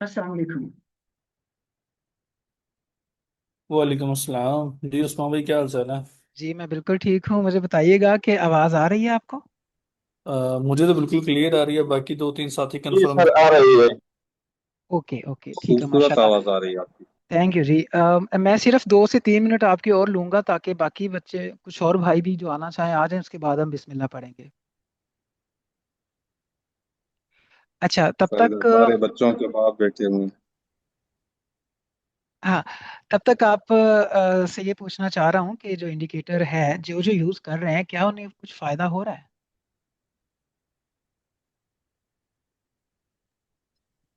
अस्सलाम वालेकुम। वालेकुम अस्सलाम जी। उस्मान भाई क्या हाल चाल है? जी मैं बिल्कुल ठीक हूँ। मुझे बताइएगा कि आवाज़ आ रही है आपको? मुझे तो बिल्कुल क्लियर आ रही है, बाकी दो तीन साथी जी कंफर्म। सर, आ रही है। ओके ओके, ठीक है, खूबसूरत माशाल्लाह। आवाज आ रही है आपकी। थैंक यू जी। मैं सिर्फ 2 से 3 मिनट आपकी और लूंगा ताकि बाकी बच्चे कुछ और भाई भी जो आना चाहें आ जाएं, उसके बाद हम बिस्मिल्लाह पढ़ेंगे। अच्छा, तब सर इधर तक सारे बच्चों के बाप बैठे हुए हैं। हाँ, तब तक आप से ये पूछना चाह रहा हूँ कि जो इंडिकेटर है जो जो यूज़ कर रहे हैं, क्या उन्हें कुछ फ़ायदा हो रहा है?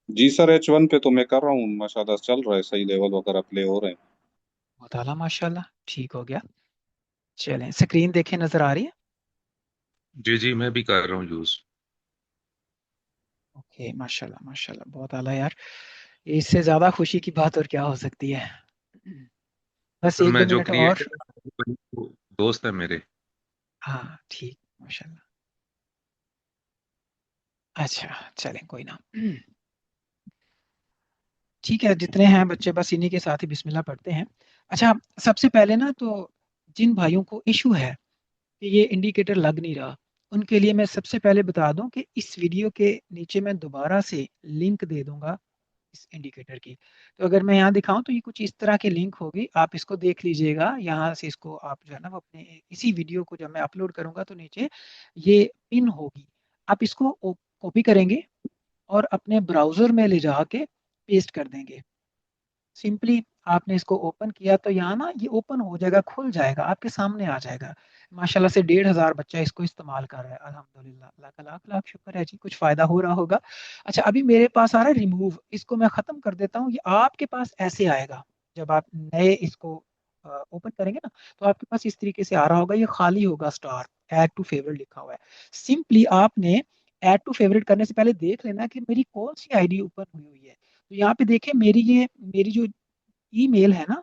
जी सर, H1 पे तो मैं कर रहा हूँ, माशाल्लाह चल रहा है, सही लेवल वगैरह प्ले हो रहे हैं। बहुत आला, माशाल्लाह, ठीक हो गया। चलें, स्क्रीन देखें, नज़र आ रही है? जी जी, मैं भी कर रहा हूँ यूज। ओके, माशाल्लाह माशाल्लाह, बहुत आला यार। इससे ज्यादा खुशी की बात और क्या हो सकती है। बस असल एक में दो जो मिनट और। क्रिएटर है वो दोस्त है मेरे। हाँ ठीक, माशाल्लाह। अच्छा, चलें, कोई ना। ठीक है, जितने हैं बच्चे बस इन्हीं के साथ ही बिस्मिल्लाह पढ़ते हैं। अच्छा, सबसे पहले ना तो जिन भाइयों को इशू है कि ये इंडिकेटर लग नहीं रहा, उनके लिए मैं सबसे पहले बता दूं कि इस वीडियो के नीचे मैं दोबारा से लिंक दे दूंगा इस इंडिकेटर की। तो अगर मैं यहाँ दिखाऊं तो ये कुछ इस तरह की लिंक होगी, आप इसको देख लीजिएगा। यहाँ से इसको आप जो है ना वो अपने इसी वीडियो को जब मैं अपलोड करूंगा तो नीचे ये पिन होगी। आप इसको कॉपी करेंगे और अपने ब्राउजर में ले जाके पेस्ट कर देंगे। सिंपली आपने इसको ओपन किया तो यहाँ ना ये ओपन हो जाएगा, खुल जाएगा, आपके सामने आ जाएगा। माशाल्लाह से 1,500 बच्चा इसको इस्तेमाल कर रहा है, अल्हम्दुलिल्लाह, अल्लाह का लाख लाख शुक्र है जी, कुछ फायदा हो रहा होगा। अच्छा, अभी मेरे पास आ रहा है रिमूव, इसको मैं खत्म कर देता हूँ। ये आपके पास ऐसे आएगा जब आप नए इसको ओपन करेंगे ना, तो आपके पास इस तरीके से आ रहा होगा, ये खाली होगा, स्टार ऐड टू फेवरेट लिखा हुआ है। सिंपली आपने ऐड टू फेवरेट करने से पहले देख लेना कि मेरी कौन सी आईडी ओपन हुई हुई है। तो यहाँ पे देखें, मेरी जो ईमेल है ना,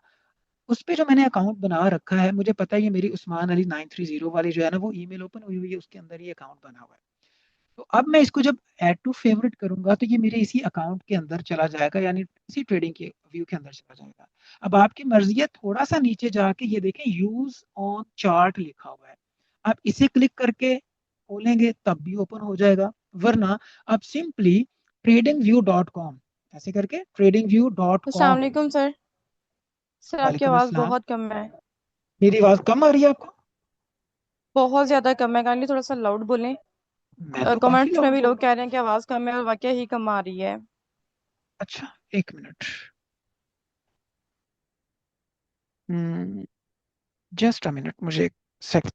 उस पे जो मैंने अकाउंट बना रखा है, मुझे पता है ये मेरी उस्मान अली 930 वाली जो है ना वो ईमेल ओपन हुई हुई है, उसके अंदर ये अकाउंट बना हुआ है। तो अब मैं इसको जब ऐड टू फेवरेट करूंगा तो ये मेरे इसी अकाउंट के अंदर चला जाएगा, यानी इसी ट्रेडिंग के व्यू के अंदर चला जाएगा। अब आपकी मर्जी है, थोड़ा सा नीचे जाके ये देखें यूज ऑन चार्ट लिखा हुआ है, आप इसे क्लिक करके खोलेंगे तब भी ओपन हो जाएगा। वरना आप सिंपली tradingview.com ऐसे करके अस्सलाम tradingview.com। वालेकुम सर। सर आपकी वालेकुम आवाज़ अस्सलाम। बहुत कम है। मेरी आवाज कम आ रही है आपको? बहुत ज़्यादा कम है, काइंडली थोड़ा सा लाउड बोलें। मैं तो काफी कमेंट्स में लाउड भी बोल लोग रहा हूँ। कह रहे हैं कि आवाज़ कम है और वाकई ही कम आ रही है। अच्छा, एक मिनट। जस्ट अ मिनट, मुझे एक सेकंड।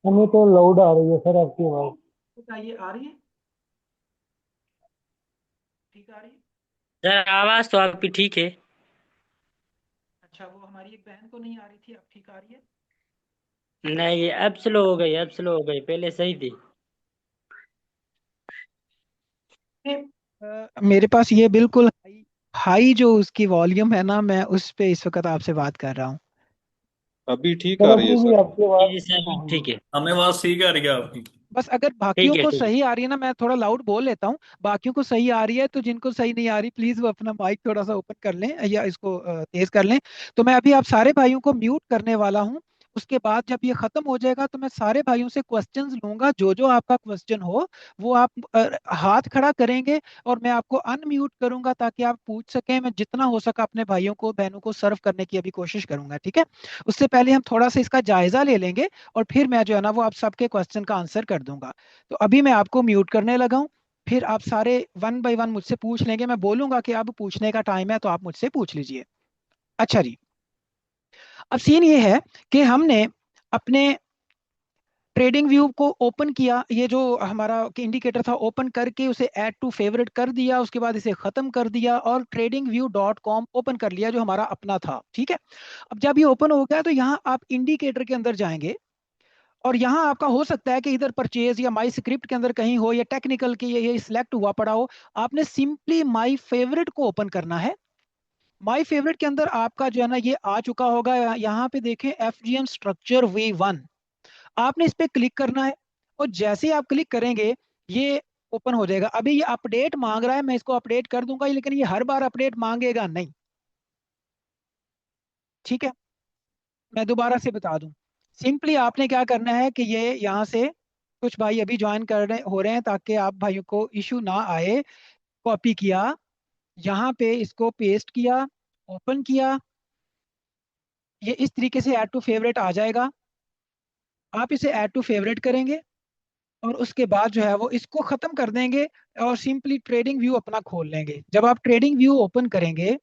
हमें तो लाउड आ रही है सर आपकी आवाज। बताइए, आ रही है? ठीक आ रही है? सर आवाज तो आपकी ठीक है। अच्छा, वो हमारी एक बहन को नहीं आ रही थी, अब ठीक आ रही है? नहीं अब स्लो हो गई, अब स्लो हो गई, पहले सही थी। मेरे पास ये बिल्कुल हाई हाई जो उसकी वॉल्यूम है ना, मैं उस पे इस वक्त आपसे बात कर रहा हूँ। अभी ठीक पर आ रही है अभी भी सर। आपकी आवाज जी कम सर आ रही है। ठीक है। हमें आवाज ठीक आ रही है आपकी। बस अगर बाकियों ठीक है को ठीक है। सही आ रही है ना, मैं थोड़ा लाउड बोल लेता हूँ, बाकियों को सही आ रही है तो जिनको सही नहीं आ रही प्लीज वो अपना माइक थोड़ा सा ओपन कर लें या इसको तेज कर लें। तो मैं अभी आप सारे भाइयों को म्यूट करने वाला हूँ। उसके बाद जब ये खत्म हो जाएगा तो मैं सारे भाइयों से क्वेश्चंस लूंगा, जो जो आपका क्वेश्चन हो वो आप हाथ खड़ा करेंगे और मैं आपको अनम्यूट करूंगा ताकि आप पूछ सकें। मैं जितना हो सका अपने भाइयों को बहनों को सर्व करने की अभी कोशिश करूंगा, ठीक है? उससे पहले हम थोड़ा सा इसका जायजा ले लेंगे और फिर मैं जो है ना वो आप सबके क्वेश्चन का आंसर कर दूंगा। तो अभी मैं आपको म्यूट करने लगा हूं, फिर आप सारे वन बाय वन मुझसे पूछ लेंगे। मैं बोलूंगा कि अब पूछने का टाइम है तो आप मुझसे पूछ लीजिए। अच्छा जी, अब सीन ये है कि हमने अपने ट्रेडिंग व्यू को ओपन किया, ये जो हमारा इंडिकेटर था ओपन करके उसे ऐड टू फेवरेट कर दिया, उसके बाद इसे खत्म कर दिया और tradingview.com ओपन कर लिया जो हमारा अपना था, ठीक है? अब जब ये ओपन हो गया तो यहाँ आप इंडिकेटर के अंदर जाएंगे और यहाँ आपका हो सकता है कि इधर परचेज या माई स्क्रिप्ट के अंदर कहीं हो या टेक्निकल के ये सिलेक्ट हुआ पड़ा हो। आपने सिंपली माई फेवरेट को ओपन करना है। माई फेवरेट के अंदर आपका जो है ना ये आ चुका होगा, यहाँ पे देखें एफ स्ट्रक्चर वे वन, आपने इस पे क्लिक करना है। और जैसे ही आप क्लिक करेंगे ये ओपन हो जाएगा। अभी ये अपडेट मांग रहा है, मैं इसको अपडेट कर दूंगा, लेकिन ये हर बार अपडेट मांगेगा नहीं। ठीक है, मैं दोबारा से बता दूं। सिंपली आपने क्या करना है कि ये यहाँ से कुछ भाई अभी ज्वाइन कर रहे हो रहे हैं ताकि आप भाइयों को इशू ना आए। कॉपी किया, यहाँ पे इसको पेस्ट किया, ओपन किया, ये इस तरीके से ऐड टू फेवरेट आ जाएगा। आप इसे ऐड टू फेवरेट करेंगे और उसके बाद जो है वो इसको खत्म कर देंगे और सिंपली ट्रेडिंग व्यू अपना खोल लेंगे। जब आप ट्रेडिंग व्यू ओपन करेंगे,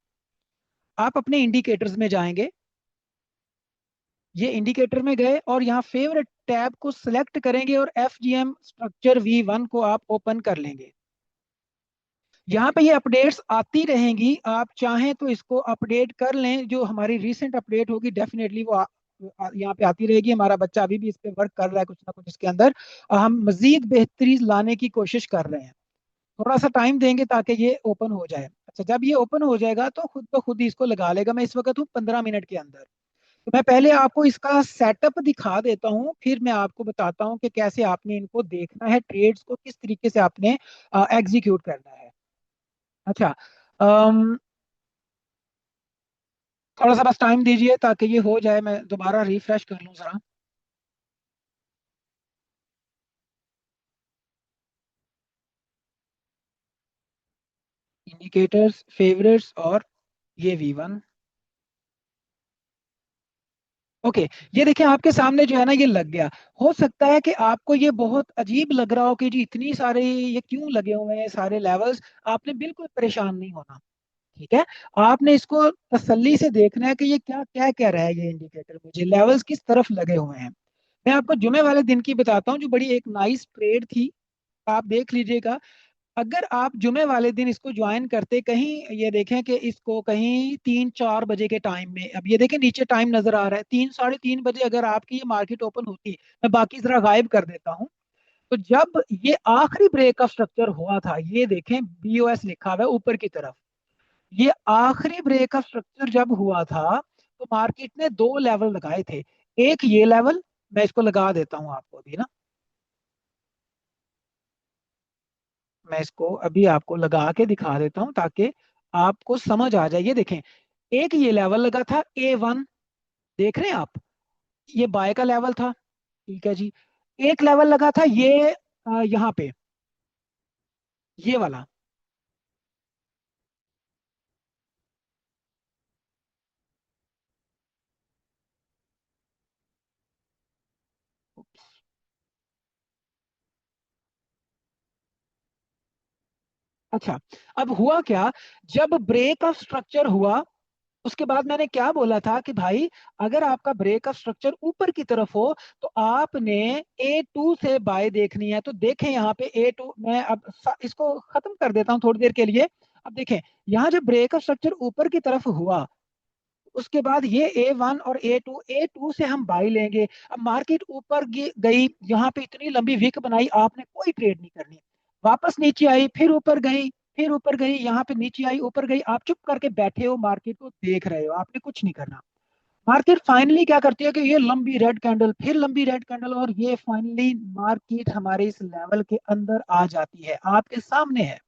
आप अपने इंडिकेटर्स में जाएंगे, ये इंडिकेटर में गए और यहाँ फेवरेट टैब को सिलेक्ट करेंगे और FGM स्ट्रक्चर V1 को आप ओपन कर लेंगे। यहाँ पे ये अपडेट्स आती रहेंगी, आप चाहें तो इसको अपडेट कर लें। जो हमारी रीसेंट अपडेट होगी डेफिनेटली वो यहाँ पे आती रहेगी। हमारा बच्चा अभी भी इस पे वर्क कर रहा है कुछ ना कुछ इसके अंदर, हम मजीद बेहतरी लाने की कोशिश कर रहे हैं। थोड़ा सा टाइम देंगे ताकि ये ओपन हो जाए। अच्छा, जब ये ओपन हो जाएगा तो खुद ब खुद ही इसको लगा लेगा। मैं इस वक्त हूँ 15 मिनट के अंदर, तो मैं पहले आपको इसका सेटअप दिखा देता हूँ, फिर मैं आपको बताता हूँ कि कैसे आपने इनको देखना है, ट्रेड्स को किस तरीके से आपने एग्जीक्यूट करना है। अच्छा, थोड़ा सा बस टाइम दीजिए ताकि ये हो जाए, मैं दोबारा रिफ्रेश कर लूँ जरा। इंडिकेटर्स, फेवरेट्स और ये V1। ओके, ये देखिए आपके सामने जो है ना ये लग गया। हो सकता है कि आपको ये बहुत अजीब लग रहा हो कि जी इतनी सारे ये क्यों लगे हुए हैं सारे लेवल्स। आपने बिल्कुल परेशान नहीं होना, ठीक है। आपने इसको तसल्ली से देखना है कि ये क्या क्या कह रहा है ये इंडिकेटर, मुझे लेवल्स किस तरफ लगे हुए हैं। मैं आपको जुमे वाले दिन की बताता हूँ जो बड़ी एक नाइस ट्रेड थी, आप देख लीजिएगा। अगर आप जुमे वाले दिन इसको ज्वाइन करते, कहीं ये देखें कि इसको कहीं 3-4 बजे के टाइम में, अब ये देखें नीचे टाइम नजर आ रहा है 3-3:30 बजे, अगर आपकी ये मार्केट ओपन होती, मैं बाकी जरा गायब कर देता हूँ। तो जब ये आखिरी ब्रेक का स्ट्रक्चर हुआ था, ये देखें BOS लिखा हुआ है ऊपर की तरफ, ये आखिरी ब्रेक का स्ट्रक्चर जब हुआ था तो मार्केट ने दो लेवल लगाए थे। एक ये लेवल, मैं इसको लगा देता हूँ आपको अभी ना, मैं इसको अभी आपको लगा के दिखा देता हूं ताकि आपको समझ आ जाए। ये देखें, एक ये लेवल लगा था A1, देख रहे हैं आप, ये बाय का लेवल था, ठीक है जी। एक लेवल लगा था ये यहाँ पे, ये वाला। अच्छा, अब हुआ क्या, जब ब्रेक ऑफ स्ट्रक्चर हुआ उसके बाद मैंने क्या बोला था कि भाई अगर आपका ब्रेक ऑफ स्ट्रक्चर ऊपर की तरफ हो तो आपने A2 से बाय देखनी है। तो देखें यहाँ पे A2, मैं अब इसको खत्म कर देता हूँ थोड़ी देर के लिए। अब देखें यहाँ जब ब्रेक ऑफ स्ट्रक्चर ऊपर की तरफ हुआ, उसके बाद ये A1 और A2 से हम बाई लेंगे। अब मार्केट ऊपर गई, यहाँ पे इतनी लंबी विक बनाई, आपने कोई ट्रेड नहीं करनी। वापस नीचे आई, फिर ऊपर गई, फिर ऊपर गई, यहाँ पे नीचे आई, ऊपर गई, आप चुप करके बैठे हो, मार्केट को देख रहे हो, आपने कुछ नहीं करना। मार्केट फाइनली क्या करती है कि ये लंबी रेड कैंडल, फिर लंबी रेड कैंडल, और ये फाइनली मार्केट हमारे इस लेवल के अंदर आ जाती है, आपके सामने है।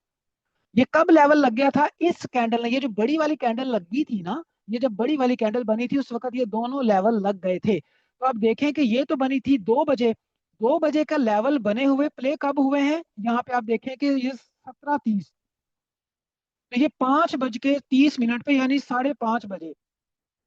ये कब लेवल लग गया था, इस कैंडल ने, ये जो बड़ी वाली कैंडल लगी थी ना, ये जब बड़ी वाली कैंडल बनी थी उस वक्त ये दोनों लेवल लग गए थे। तो आप देखें कि ये तो बनी थी 2 बजे, 2 बजे का लेवल बने हुए प्ले कब हुए हैं, यहाँ पे आप देखें कि ये 17:30, तो ये 5:30 पे, यानी 5:30 बजे,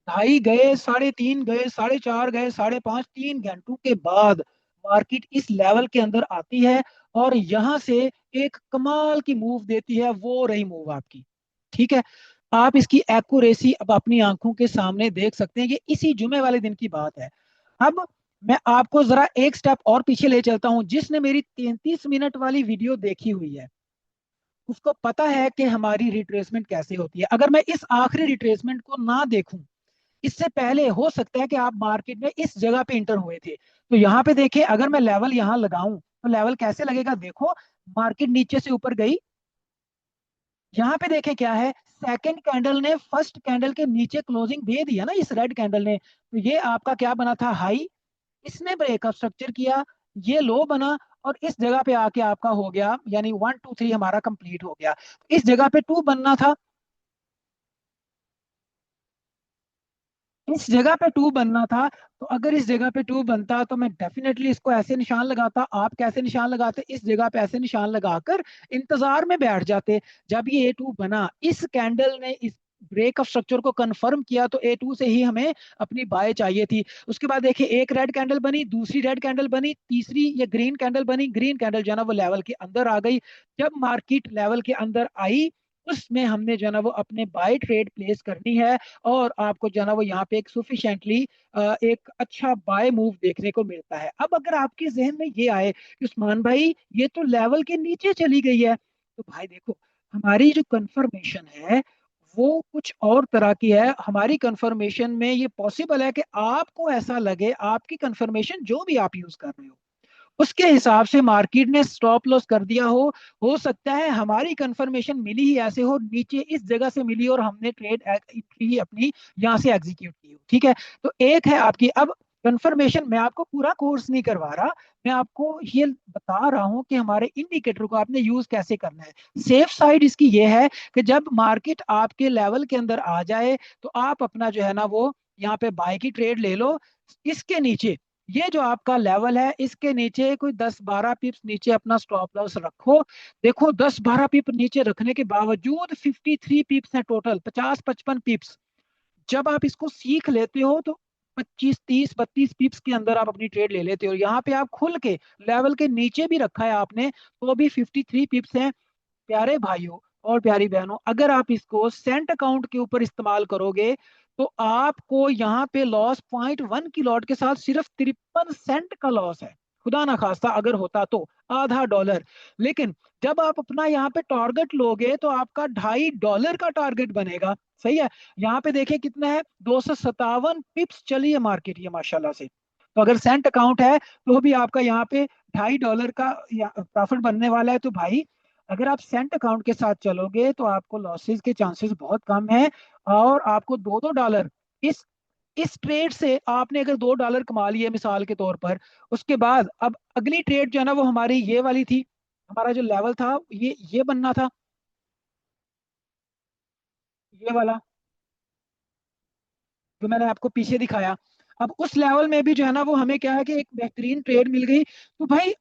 ढाई गए, 3:30 गए, 4:30 गए, 5:30, 3 घंटों के बाद मार्केट इस लेवल के अंदर आती है और यहां से एक कमाल की मूव देती है। वो रही मूव आपकी, ठीक है। आप इसकी एक्यूरेसी अब अपनी आंखों के सामने देख सकते हैं, ये इसी जुमे वाले दिन की बात है। अब मैं आपको जरा एक स्टेप और पीछे ले चलता हूं। जिसने मेरी 33 मिनट वाली वीडियो देखी हुई है उसको पता है कि हमारी रिट्रेसमेंट कैसे होती है। अगर मैं इस आखिरी रिट्रेसमेंट को ना देखूं, इससे पहले हो सकता है कि आप मार्केट में इस जगह पे इंटर हुए थे, तो यहाँ पे देखिए अगर मैं लेवल यहाँ लगाऊं तो लेवल कैसे लगेगा, देखो मार्केट नीचे से ऊपर गई, यहाँ पे देखें क्या है, सेकंड कैंडल ने फर्स्ट कैंडल के नीचे क्लोजिंग दे दिया ना इस रेड कैंडल ने, तो ये आपका क्या बना था, हाई। इसने ब्रेक ऑफ स्ट्रक्चर किया, ये लो बना और इस जगह पे आके आपका हो गया, यानी 1 2 3 हमारा कंप्लीट हो गया। इस जगह पे 2 बनना था, इस जगह पे 2 बनना था। तो अगर इस जगह पे 2 बनता तो मैं डेफिनेटली इसको ऐसे निशान लगाता। आप कैसे निशान लगाते? इस जगह पे ऐसे निशान लगाकर इंतजार में बैठ जाते। जब ये A2 बना, इस कैंडल ने इस ब्रेक ऑफ स्ट्रक्चर को कंफर्म किया, तो A2 से ही हमें अपनी बाय चाहिए थी। उसके बाद देखिए, एक रेड कैंडल बनी, दूसरी रेड कैंडल बनी, तीसरी ये ग्रीन कैंडल बनी। ग्रीन कैंडल जो है ना वो लेवल के अंदर आ गई। जब मार्केट लेवल के अंदर आई, उसमें हमने जो है ना वो अपने बाय ट्रेड प्लेस करनी है। और आपको जो है ना वो यहाँ पे एक सुफिशिएंटली एक अच्छा बाय मूव देखने को मिलता है। अब अगर आपके जहन में ये आए कि उस्मान भाई ये तो लेवल के नीचे चली गई है, तो भाई देखो, हमारी जो कंफर्मेशन है वो कुछ और तरह की है। हमारी कंफर्मेशन में ये पॉसिबल है कि आपको ऐसा लगे, आपकी कंफर्मेशन जो भी आप यूज कर रहे हो उसके हिसाब से मार्केट ने स्टॉप लॉस कर दिया हो सकता है हमारी कंफर्मेशन मिली ही ऐसे हो, नीचे इस जगह से मिली और हमने ट्रेड ही अपनी यहाँ से एग्जीक्यूट की हो। ठीक है, तो एक है आपकी अब कंफर्मेशन। मैं आपको पूरा कोर्स नहीं करवा रहा, मैं आपको ये बता रहा हूं कि हमारे इंडिकेटर को आपने यूज कैसे करना है। सेफ साइड इसकी ये है कि जब मार्केट आपके लेवल के अंदर आ जाए तो आप अपना जो है ना वो यहाँ पे बाय की ट्रेड ले लो। इसके नीचे, ये जो आपका लेवल है इसके नीचे कोई 10 12 पिप्स नीचे अपना स्टॉप लॉस रखो। देखो 10 12 पिप नीचे रखने के बावजूद 53 पिप्स है टोटल, 50 55 पिप्स। जब आप इसको सीख लेते हो तो 25 30 32 पिप्स के अंदर आप अपनी ट्रेड ले लेते हो। यहाँ पे आप खुल के लेवल के नीचे भी रखा है आपने तो भी 53 पिप्स है। प्यारे भाइयों और प्यारी बहनों, अगर आप इसको सेंट अकाउंट के ऊपर इस्तेमाल करोगे तो आपको यहाँ पे लॉस 0.1 की लॉट के साथ सिर्फ 53 सेंट का लॉस है। खुदा ना खास्ता अगर होता तो $0.5। लेकिन जब आप अपना यहाँ पे टारगेट लोगे तो आपका $2.5 का टारगेट बनेगा। सही है, यहाँ पे देखिए कितना है, 257 पिप्स चली है मार्केट ये माशाल्लाह से। तो अगर सेंट अकाउंट है तो भी आपका यहाँ पे $2.5 का प्रॉफिट बनने वाला है। तो भाई अगर आप सेंट अकाउंट के साथ चलोगे तो आपको लॉसेस के चांसेस बहुत कम है। और आपको $2 इस इस ट्रेड से आपने अगर $2 कमा लिए मिसाल के तौर पर, उसके बाद अब अगली ट्रेड जो है ना वो हमारी ये वाली थी। हमारा जो लेवल था ये बनना था, ये वाला जो मैंने आपको पीछे दिखाया। अब उस लेवल में भी जो है ना वो हमें क्या है कि एक बेहतरीन ट्रेड मिल गई। तो भाई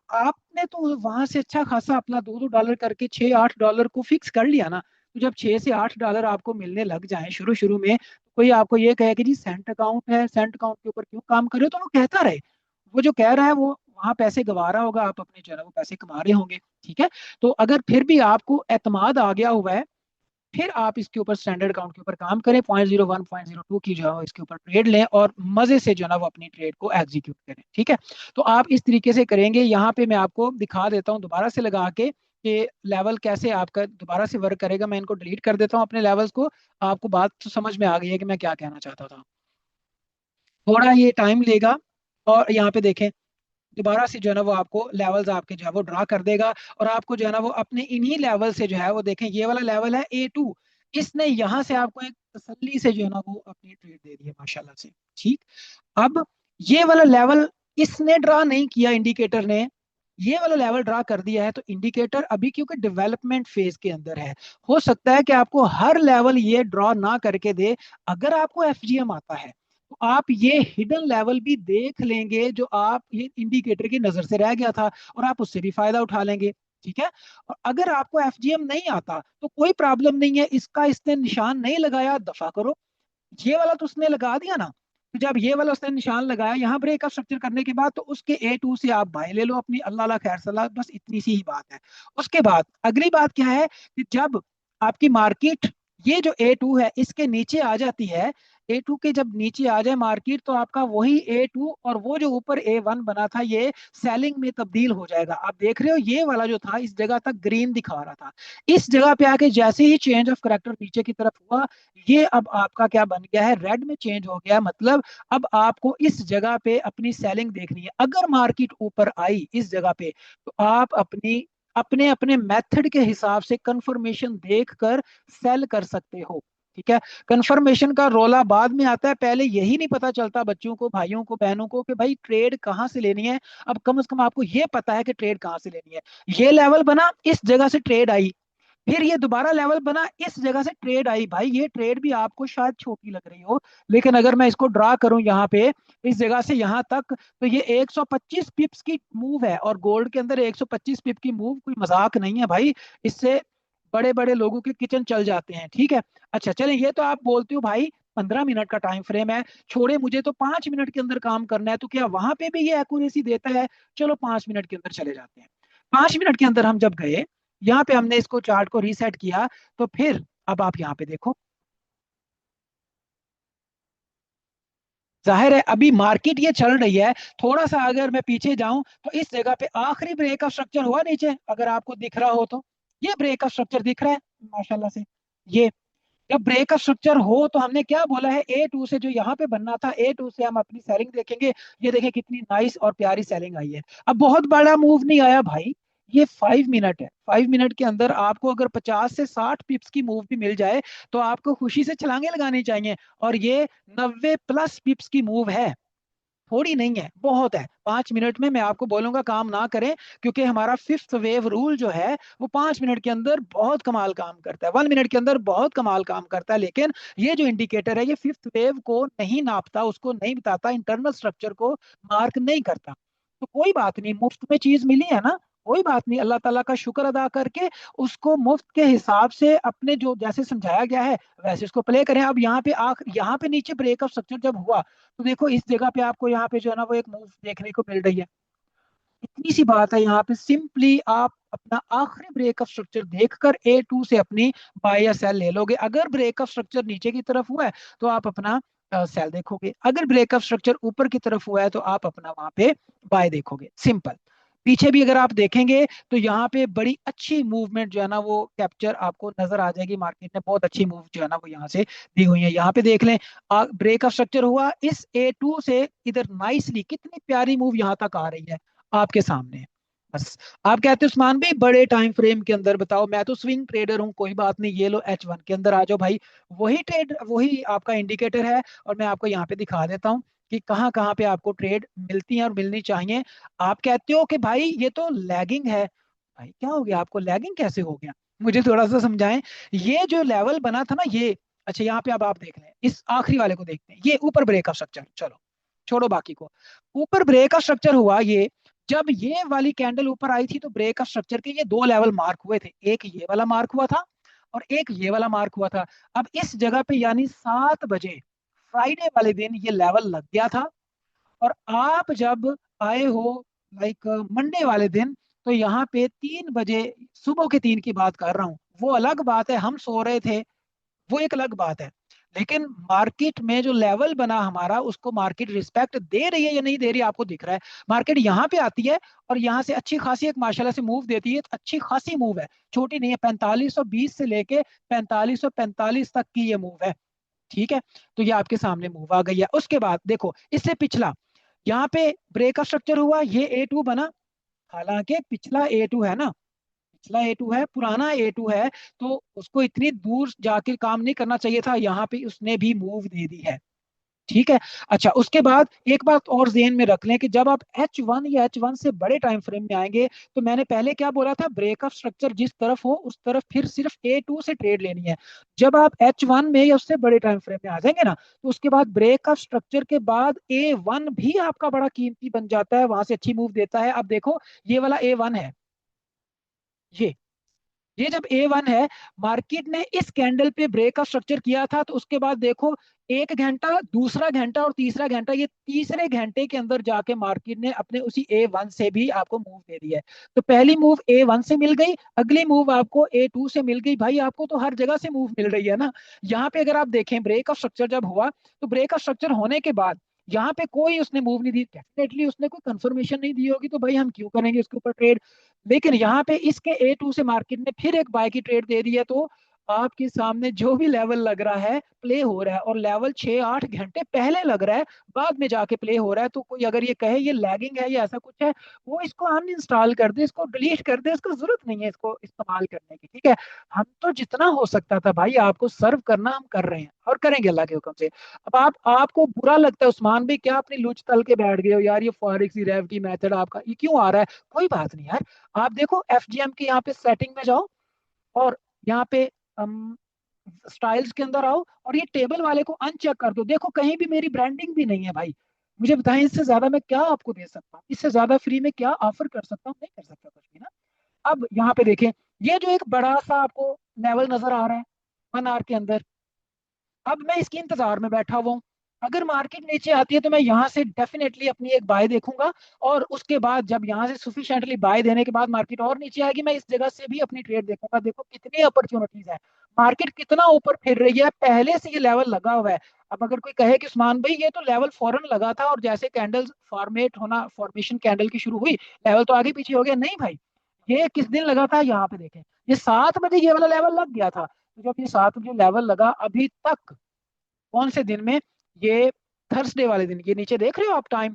आपने तो वहां से अच्छा खासा अपना $2 करके $6 8 को फिक्स कर लिया ना। तो जब $6 से $8 आपको मिलने लग जाए शुरू शुरू में, तो कोई आपको ये कहे कि जी सेंट अकाउंट है, सेंट अकाउंट के ऊपर क्यों काम कर रहे हो, तो वो कहता रहे। वो जो कह रहा है वो वहां पैसे गवा रहा होगा, आप अपने जो है ना वो पैसे कमा रहे होंगे। ठीक है, तो अगर फिर भी आपको एतमाद आ गया हुआ है, फिर आप इसके ऊपर स्टैंडर्ड अकाउंट के ऊपर काम करें, 0.01 0.02 की जो है वो इसके ऊपर ट्रेड लें और मजे से जो है ना वो अपनी ट्रेड को एग्जीक्यूट करें। ठीक है, तो आप इस तरीके से करेंगे। यहाँ पे मैं आपको दिखा देता हूँ दोबारा से लगा के कि लेवल कैसे आपका दोबारा से वर्क करेगा। मैं इनको डिलीट कर देता हूँ अपने लेवल्स को। आपको बात तो समझ में आ गई है कि मैं क्या कहना चाहता था। थोड़ा ये टाइम लेगा। और यहाँ पे देखें, दोबारा से जो है ना वो आपको लेवल्स आपके जो है वो ड्रा कर देगा। और आपको जो है ना वो अपने इन्हीं लेवल से जो है वो देखें, ये वाला लेवल है A2। इसने यहाँ से आपको एक तसल्ली से जो है ना वो अपनी ट्रेड दे दी है माशाल्लाह से। ठीक, अब ये वाला लेवल इसने ड्रा नहीं किया, इंडिकेटर ने ये वाला लेवल ड्रा कर दिया है। तो इंडिकेटर अभी क्योंकि डेवलपमेंट फेज के अंदर है, हो सकता है कि आपको हर लेवल ये ड्रॉ ना करके दे। अगर आपको FGM आता है तो आप ये हिडन लेवल भी देख लेंगे जो आप ये इंडिकेटर की नजर से रह गया था, और आप उससे भी फायदा उठा लेंगे। ठीक है, और अगर आपको FGM नहीं आता तो कोई प्रॉब्लम नहीं है, इसका इसने निशान नहीं लगाया, दफा करो। ये वाला तो उसने लगा दिया ना। तो जब ये वाला उसने निशान लगाया यहाँ ब्रेक ऑफ स्ट्रक्चर करने के बाद, तो उसके A2 से आप बाय ले लो अपनी, अल्लाह ला खैर सलाह, बस इतनी सी ही बात है। उसके बाद अगली बात क्या है कि जब आपकी मार्केट ये जो A2 है इसके नीचे आ जाती है, A2 के जब नीचे आ जाए मार्केट, तो आपका वही A2 और वो जो ऊपर A1 बना था ये सेलिंग में तब्दील हो जाएगा। आप देख रहे हो ये वाला जो था इस जगह तक ग्रीन दिखा रहा था, इस जगह पे आके जैसे ही चेंज ऑफ करेक्टर नीचे की तरफ हुआ, ये अब आपका क्या बन गया है, रेड में चेंज हो गया। मतलब अब आपको इस जगह पे अपनी सेलिंग देखनी है। अगर मार्केट ऊपर आई इस जगह पे, तो आप अपनी अपने अपने मेथड के हिसाब से कंफर्मेशन देखकर सेल कर सकते हो। ठीक है, कंफर्मेशन का रोला बाद में आता है, पहले यही नहीं पता चलता बच्चों को, भाइयों को, बहनों को कि भाई ट्रेड कहाँ से लेनी है। अब कम से कम आपको ये पता है कि ट्रेड कहाँ से लेनी है। ये लेवल बना, इस जगह से ट्रेड आई, फिर ये दोबारा लेवल बना, इस जगह से ट्रेड आई। भाई ये ट्रेड भी आपको शायद छोटी लग रही हो, लेकिन अगर मैं इसको ड्रा करूं यहाँ पे, इस जगह से यहाँ तक, तो ये 125 पिप्स की मूव है। और गोल्ड के अंदर 125 पिप की मूव कोई मजाक नहीं है भाई, इससे बड़े बड़े लोगों के किचन चल जाते हैं। ठीक है, अच्छा चलें, ये तो आप बोलते हो भाई 15 मिनट का टाइम फ्रेम है, छोड़े मुझे तो 5 मिनट के अंदर काम करना है, तो क्या वहां पे भी ये एक्यूरेसी देता है? चलो 5 मिनट के अंदर चले जाते हैं। 5 मिनट के अंदर हम जब गए, यहाँ पे हमने इसको चार्ट को रीसेट किया, तो फिर अब आप यहाँ पे देखो, जाहिर है अभी मार्केट ये चल रही है। थोड़ा सा अगर मैं पीछे जाऊं तो इस जगह पे आखिरी ब्रेक का स्ट्रक्चर हुआ नीचे, अगर आपको दिख रहा हो तो ये ब्रेक का स्ट्रक्चर दिख रहा है माशाल्लाह से। ये जब ब्रेक का स्ट्रक्चर हो तो हमने क्या बोला है, A2 से जो यहाँ पे बनना था, A2 से हम अपनी सेलिंग देखेंगे। ये देखें कितनी नाइस और प्यारी सेलिंग आई है। अब बहुत बड़ा मूव नहीं आया भाई, ये 5 मिनट है। 5 मिनट के अंदर आपको अगर 50 से 60 पिप्स की मूव भी मिल जाए तो आपको खुशी से छलांगे लगानी चाहिए। और ये 90+ पिप्स की मूव है, थोड़ी नहीं है, बहुत है। 5 मिनट में मैं आपको बोलूंगा काम ना करें, क्योंकि हमारा फिफ्थ वेव रूल जो है वो 5 मिनट के अंदर बहुत कमाल काम करता है, 1 मिनट के अंदर बहुत कमाल काम करता है। लेकिन ये जो इंडिकेटर है ये फिफ्थ वेव को नहीं नापता, उसको नहीं बताता, इंटरनल स्ट्रक्चर को मार्क नहीं करता। तो कोई बात नहीं, मुफ्त में चीज मिली है ना, कोई बात नहीं, अल्लाह ताला का शुक्र अदा करके उसको मुफ्त के हिसाब से अपने जो जैसे समझाया गया है वैसे उसको प्ले करें। अब यहाँ पे नीचे ब्रेक ऑफ स्ट्रक्चर जब हुआ, तो देखो इस जगह पे आपको यहाँ पे जो है ना वो एक मूव देखने को मिल रही है। इतनी सी बात है, यहाँ पे सिंपली आप अपना आखिरी ब्रेक ऑफ स्ट्रक्चर देखकर A2 से अपनी बाय या सेल ले लोगे। अगर ब्रेक ऑफ स्ट्रक्चर नीचे की तरफ हुआ है तो आप अपना सेल देखोगे, अगर ब्रेक ऑफ स्ट्रक्चर ऊपर की तरफ हुआ है तो आप अपना वहां पे बाय देखोगे, सिंपल। पीछे भी अगर आप देखेंगे तो यहाँ पे बड़ी अच्छी मूवमेंट जो है ना वो कैप्चर आपको नजर आ जाएगी। मार्केट ने बहुत अच्छी मूव जो है ना वो यहाँ से दी हुई है। यहाँ पे देख लें, ब्रेक ऑफ स्ट्रक्चर हुआ इस A2 से इधर, नाइसली कितनी प्यारी मूव यहाँ तक आ रही है आपके सामने। बस आप कहते हो उस्मान भाई बड़े टाइम फ्रेम के अंदर बताओ, मैं तो स्विंग ट्रेडर हूँ, कोई बात नहीं, ये लो H1 के अंदर आ जाओ भाई। वही आपका इंडिकेटर है, और मैं आपको यहाँ पे दिखा देता हूँ कि कहाँ कहाँ पे आपको ट्रेड मिलती हैं और मिलनी चाहिए। आप कहते हो कि भाई ये तो लैगिंग है, भाई क्या हो गया आपको, लैगिंग कैसे हो गया, मुझे थोड़ा सा समझाएं। ये जो लेवल बना था ना ये, अच्छा यहाँ पे अब आप देख लें, इस आखिरी वाले को देखते हैं, ये ऊपर ब्रेक का स्ट्रक्चर, चलो छोड़ो बाकी को। ऊपर ब्रेक का स्ट्रक्चर हुआ ये, जब ये वाली कैंडल ऊपर आई थी तो ब्रेक का स्ट्रक्चर के ये दो लेवल मार्क हुए थे, एक ये वाला मार्क हुआ था और एक ये वाला मार्क हुआ था। अब इस जगह पे यानी 7 बजे फ्राइडे वाले दिन ये लेवल लग गया था, और आप जब आए हो लाइक मंडे वाले दिन, तो यहाँ पे 3 बजे, सुबह के 3 की बात कर रहा हूँ, वो अलग बात है, हम सो रहे थे, वो एक अलग बात है। लेकिन मार्केट में जो लेवल बना हमारा, उसको मार्केट रिस्पेक्ट दे रही है या नहीं दे रही है आपको दिख रहा है। मार्केट यहाँ पे आती है और यहाँ से अच्छी खासी एक माशाल्लाह से मूव देती है, अच्छी खासी मूव है, छोटी नहीं है, 4520 से लेके 4545 तक की ये मूव है। ठीक है, तो ये आपके सामने मूव आ गई है। उसके बाद देखो इससे पिछला, यहाँ पे ब्रेक का स्ट्रक्चर हुआ, ये A2 बना, हालांकि पिछला A2 है ना, पिछला A2 है, पुराना A2 है, तो उसको इतनी दूर जाके काम नहीं करना चाहिए था, यहाँ पे उसने भी मूव दे दी है। ठीक है, अच्छा उसके बाद एक बात और ज़हन में रख लें कि जब आप H1 या H1 से बड़े टाइम फ्रेम में आएंगे, तो मैंने पहले क्या बोला था, ब्रेक ऑफ स्ट्रक्चर जिस तरफ हो उस तरफ फिर सिर्फ A2 से ट्रेड लेनी है। जब आप H1 में या उससे बड़े टाइम फ्रेम में आ जाएंगे ना, तो उसके बाद ब्रेक ऑफ स्ट्रक्चर के बाद A1 भी आपका बड़ा कीमती बन जाता है, वहां से अच्छी मूव देता है। अब देखो ये वाला A1 है, ये ये जब A1 है, मार्केट ने इस कैंडल पे ब्रेक का स्ट्रक्चर किया था, तो उसके बाद देखो 1 घंटा, दूसरा घंटा और तीसरा घंटा, ये तीसरे घंटे के अंदर जाके मार्केट ने अपने उसी A1 से भी आपको मूव दे दी है। तो पहली मूव A1 से मिल गई, अगली मूव आपको A2 से मिल गई। भाई आपको तो हर जगह से मूव मिल रही है ना। यहाँ पे अगर आप देखें ब्रेक ऑफ स्ट्रक्चर जब हुआ, तो ब्रेक ऑफ स्ट्रक्चर होने के बाद यहाँ पे कोई उसने मूव नहीं दी, डेफिनेटली उसने कोई कंफर्मेशन नहीं दी होगी, तो भाई हम क्यों करेंगे इसके ऊपर ट्रेड। लेकिन यहाँ पे इसके A2 से मार्केट ने फिर एक बाय की ट्रेड दे दी है, तो आपके सामने जो भी लेवल लग रहा है प्ले हो रहा है, और लेवल 6-8 घंटे पहले लग रहा है, बाद में जाके प्ले हो रहा है। तो कोई अगर ये कहे ये लैगिंग है या ऐसा कुछ है, वो इसको अनइंस्टॉल कर दे, इसको डिलीट कर दे, इसको जरूरत नहीं है इसको इस्तेमाल करने की, ठीक है। हम तो जितना हो सकता था भाई आपको सर्व करना हम कर रहे हैं और करेंगे अल्लाह के हुक्म से। अब आपको बुरा लगता है उस्मान भाई, क्या अपनी लुच तल के बैठ गए हो यार, ये फॉरेक्स रिलेटिविटी मेथड आपका ये क्यों आ रहा है? कोई बात नहीं यार, आप देखो एफजीएम की यहाँ पे सेटिंग में जाओ, और यहाँ पे स्टाइल्स के अंदर आओ, और ये टेबल वाले को अनचेक कर दो। देखो कहीं भी मेरी ब्रांडिंग भी नहीं है भाई। मुझे बताएं इससे ज्यादा मैं क्या आपको दे सकता हूँ, इससे ज्यादा फ्री में क्या ऑफर कर सकता हूँ? नहीं कर सकता कुछ भी ना। अब यहाँ पे देखें, ये जो एक बड़ा सा आपको लेवल नजर आ रहा है 1 आवर के अंदर, अब मैं इसके इंतजार में बैठा हुआ हूँ। अगर मार्केट नीचे आती है तो मैं यहाँ से डेफिनेटली अपनी एक बाय देखूंगा, और उसके बाद जब यहाँ से सुफिशिएंटली बाय देने के बाद मार्केट और नीचे आएगी, मैं इस जगह से भी अपनी ट्रेड देखूंगा। देखो कितनी अपॉर्चुनिटीज है, मार्केट कितना ऊपर फिर रही है, पहले से ये लेवल लगा हुआ है। अब अगर कोई कहे कि उस्मान भाई ये तो लेवल फौरन लगा था, और जैसे कैंडल फॉर्मेट होना, फॉर्मेशन कैंडल की शुरू हुई, लेवल तो आगे पीछे हो गया, नहीं भाई। ये किस दिन लगा था? यहाँ पे देखें, ये 7 बजे ये वाला लेवल लग गया था। तो जब ये 7 बजे लेवल लगा अभी तक, कौन से दिन में? ये थर्सडे वाले दिन, ये नीचे देख रहे हो आप टाइम,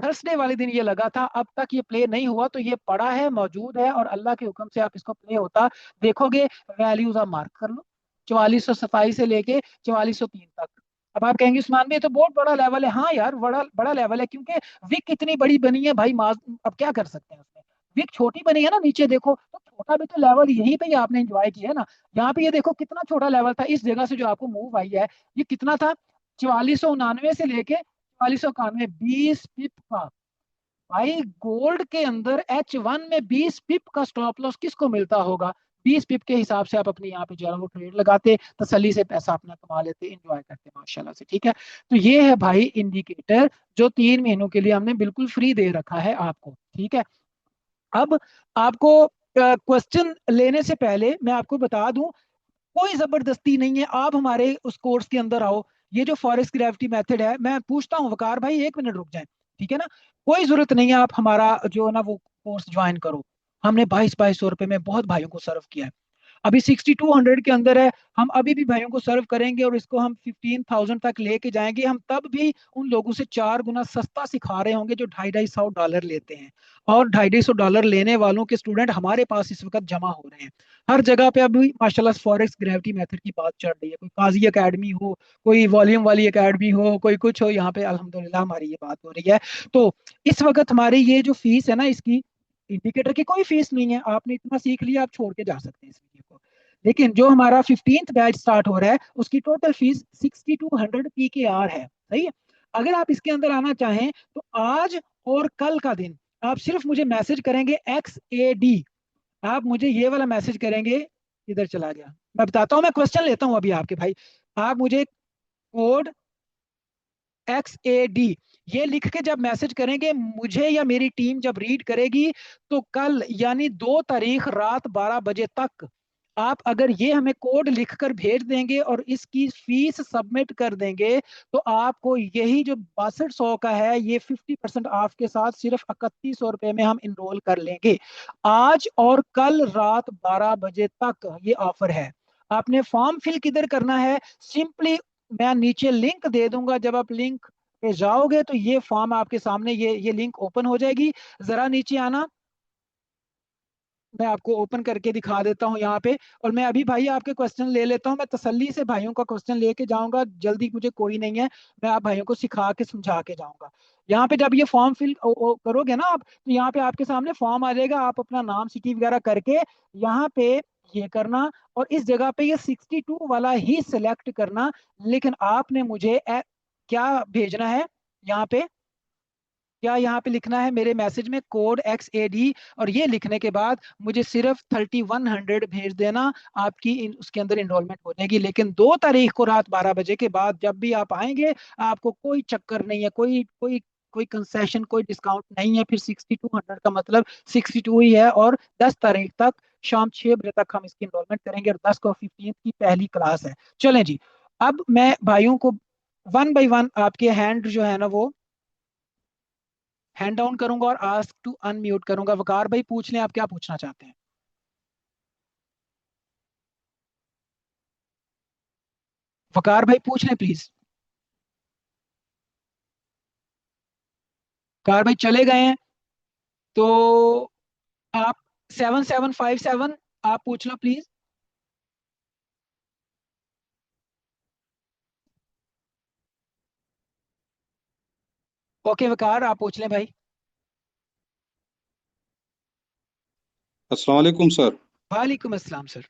थर्सडे वाले दिन ये लगा था, अब तक ये प्ले नहीं हुआ। तो ये पड़ा है, मौजूद है, और अल्लाह के हुक्म से आप इसको प्ले होता देखोगे। वैल्यूज आप मार्क कर लो, 4427 से लेके 4403 तक। अब आप कहेंगे उस्मान भाई ये तो बहुत बड़ा लेवल है। हाँ यार, बड़ा बड़ा लेवल है, क्योंकि विक इतनी बड़ी बनी है भाई, माज अब क्या कर सकते हैं उसमें। विक छोटी बनी है ना, नीचे देखो तो छोटा भी तो लेवल यहीं पे ही आपने एंजॉय किया है ना। यहाँ पे ये देखो कितना छोटा लेवल था, इस जगह से जो आपको मूव आई है, ये कितना था? 4499 से लेके 4491, 20 पिप का। भाई गोल्ड के अंदर H1 में 20 पिप का स्टॉप लॉस किसको मिलता होगा? 20 पिप के हिसाब से आप अपने यहाँ पे जो है वो ट्रेड लगाते, तसल्ली से पैसा अपना कमा लेते, एंजॉय करते माशाल्लाह से, ठीक है। तो ये है भाई इंडिकेटर, जो 3 महीनों के लिए हमने बिल्कुल फ्री दे रखा है आपको, ठीक है। अब आपको क्वेश्चन लेने से पहले मैं आपको बता दूं, कोई जबरदस्ती नहीं है, आप हमारे उस कोर्स के अंदर आओ। ये जो फॉरेक्स ग्रेविटी मेथड है, मैं पूछता हूँ वकार भाई 1 मिनट रुक जाए, ठीक है ना। कोई जरूरत नहीं है, आप हमारा जो है ना वो कोर्स ज्वाइन करो। हमने 2200 रुपए में बहुत भाइयों को सर्व किया है, अभी 6200 के अंदर है। हम अभी भी भाइयों को सर्व करेंगे, और इसको हम 15,000 तक लेके जाएंगे। हम तब भी उन लोगों से 4 गुना सस्ता सिखा रहे होंगे जो $250-250 लेते हैं। और $250 लेने वालों के स्टूडेंट हमारे पास इस वक्त जमा हो रहे हैं हर जगह पे। अभी माशाल्लाह फॉरेक्स ग्रेविटी मेथड की बात चल रही है, कोई काजी एकेडमी हो, कोई वॉल्यूम वाली एकेडमी हो, कोई कुछ हो, यहाँ पे अल्हम्दुलिल्लाह हमारी ये बात हो रही है। तो इस वक्त हमारी ये जो फीस है ना, इसकी इंडिकेटर की कोई फीस नहीं है। आपने इतना सीख लिया, आप छोड़ के जा सकते हैं इस वीडियो को। लेकिन जो हमारा 15th बैच स्टार्ट हो रहा है, उसकी टोटल फीस 6200 PKR है, सही है। अगर आप इसके अंदर आना चाहें तो आज और कल का दिन आप सिर्फ मुझे मैसेज करेंगे XAD, आप मुझे ये वाला मैसेज करेंगे। इधर चला गया, मैं बताता हूँ, मैं क्वेश्चन लेता हूँ अभी आपके भाई। आप मुझे कोड XAD ये लिख के जब मैसेज करेंगे, मुझे या मेरी टीम जब रीड करेगी, तो कल यानी 2 तारीख रात 12 बजे तक आप अगर ये हमें कोड लिखकर भेज देंगे और इसकी फीस सबमिट कर देंगे, तो आपको यही जो 6200 का है, ये 50% ऑफ के साथ सिर्फ 3100 रुपए में हम इनरोल कर लेंगे। आज और कल रात 12 बजे तक ये ऑफर है। आपने फॉर्म फिल किधर करना है? सिंपली मैं नीचे लिंक दे दूंगा, जब आप लिंक पे जाओगे तो ये फॉर्म आपके सामने, ये लिंक ओपन हो जाएगी। जरा नीचे आना, मैं आपको ओपन करके दिखा देता हूँ यहाँ पे। और मैं अभी भाई आपके क्वेश्चन ले लेता हूँ, मैं तसल्ली से भाइयों का क्वेश्चन लेके जाऊंगा, जल्दी मुझे कोई नहीं है। मैं आप भाइयों को सिखा के समझा के जाऊंगा। यहाँ पे जब ये फॉर्म फिल करोगे ना आप, तो यहाँ पे आपके सामने फॉर्म आ जाएगा, आप अपना नाम सिटी वगैरह करके यहाँ पे ये करना, और इस जगह पे ये 62 वाला ही सिलेक्ट करना। लेकिन आपने मुझे क्या भेजना है यहाँ पे? क्या यहाँ पे लिखना है मेरे मैसेज में? कोड XAD, और ये लिखने के बाद मुझे सिर्फ 3100 भेज देना, आपकी उसके अंदर इनरोलमेंट हो जाएगी। लेकिन 2 तारीख को रात 12 बजे के बाद जब भी आप आएंगे, आपको कोई चक्कर नहीं है, कोई कोई कोई कंसेशन, कोई डिस्काउंट नहीं है। फिर 6200 का मतलब 62 ही है, और 10 तारीख तक शाम 6 बजे तक हम इसकी इनरोलमेंट करेंगे, और 10 को 15 की पहली क्लास है। चलें जी, अब मैं भाइयों को वन बाई वन आपके हैंड जो है ना वो हैंड डाउन करूंगा, और आस्क टू अनम्यूट करूंगा। वकार भाई पूछ लें, आप क्या पूछना चाहते हैं? वकार भाई पूछ लें प्लीज। वकार भाई चले गए हैं तो आप 7757 आप पूछ लो प्लीज। ओके वकार आप पूछ लें भाई। अस्सलाम वालेकुम सर। वालेकुम अस्सलाम सर।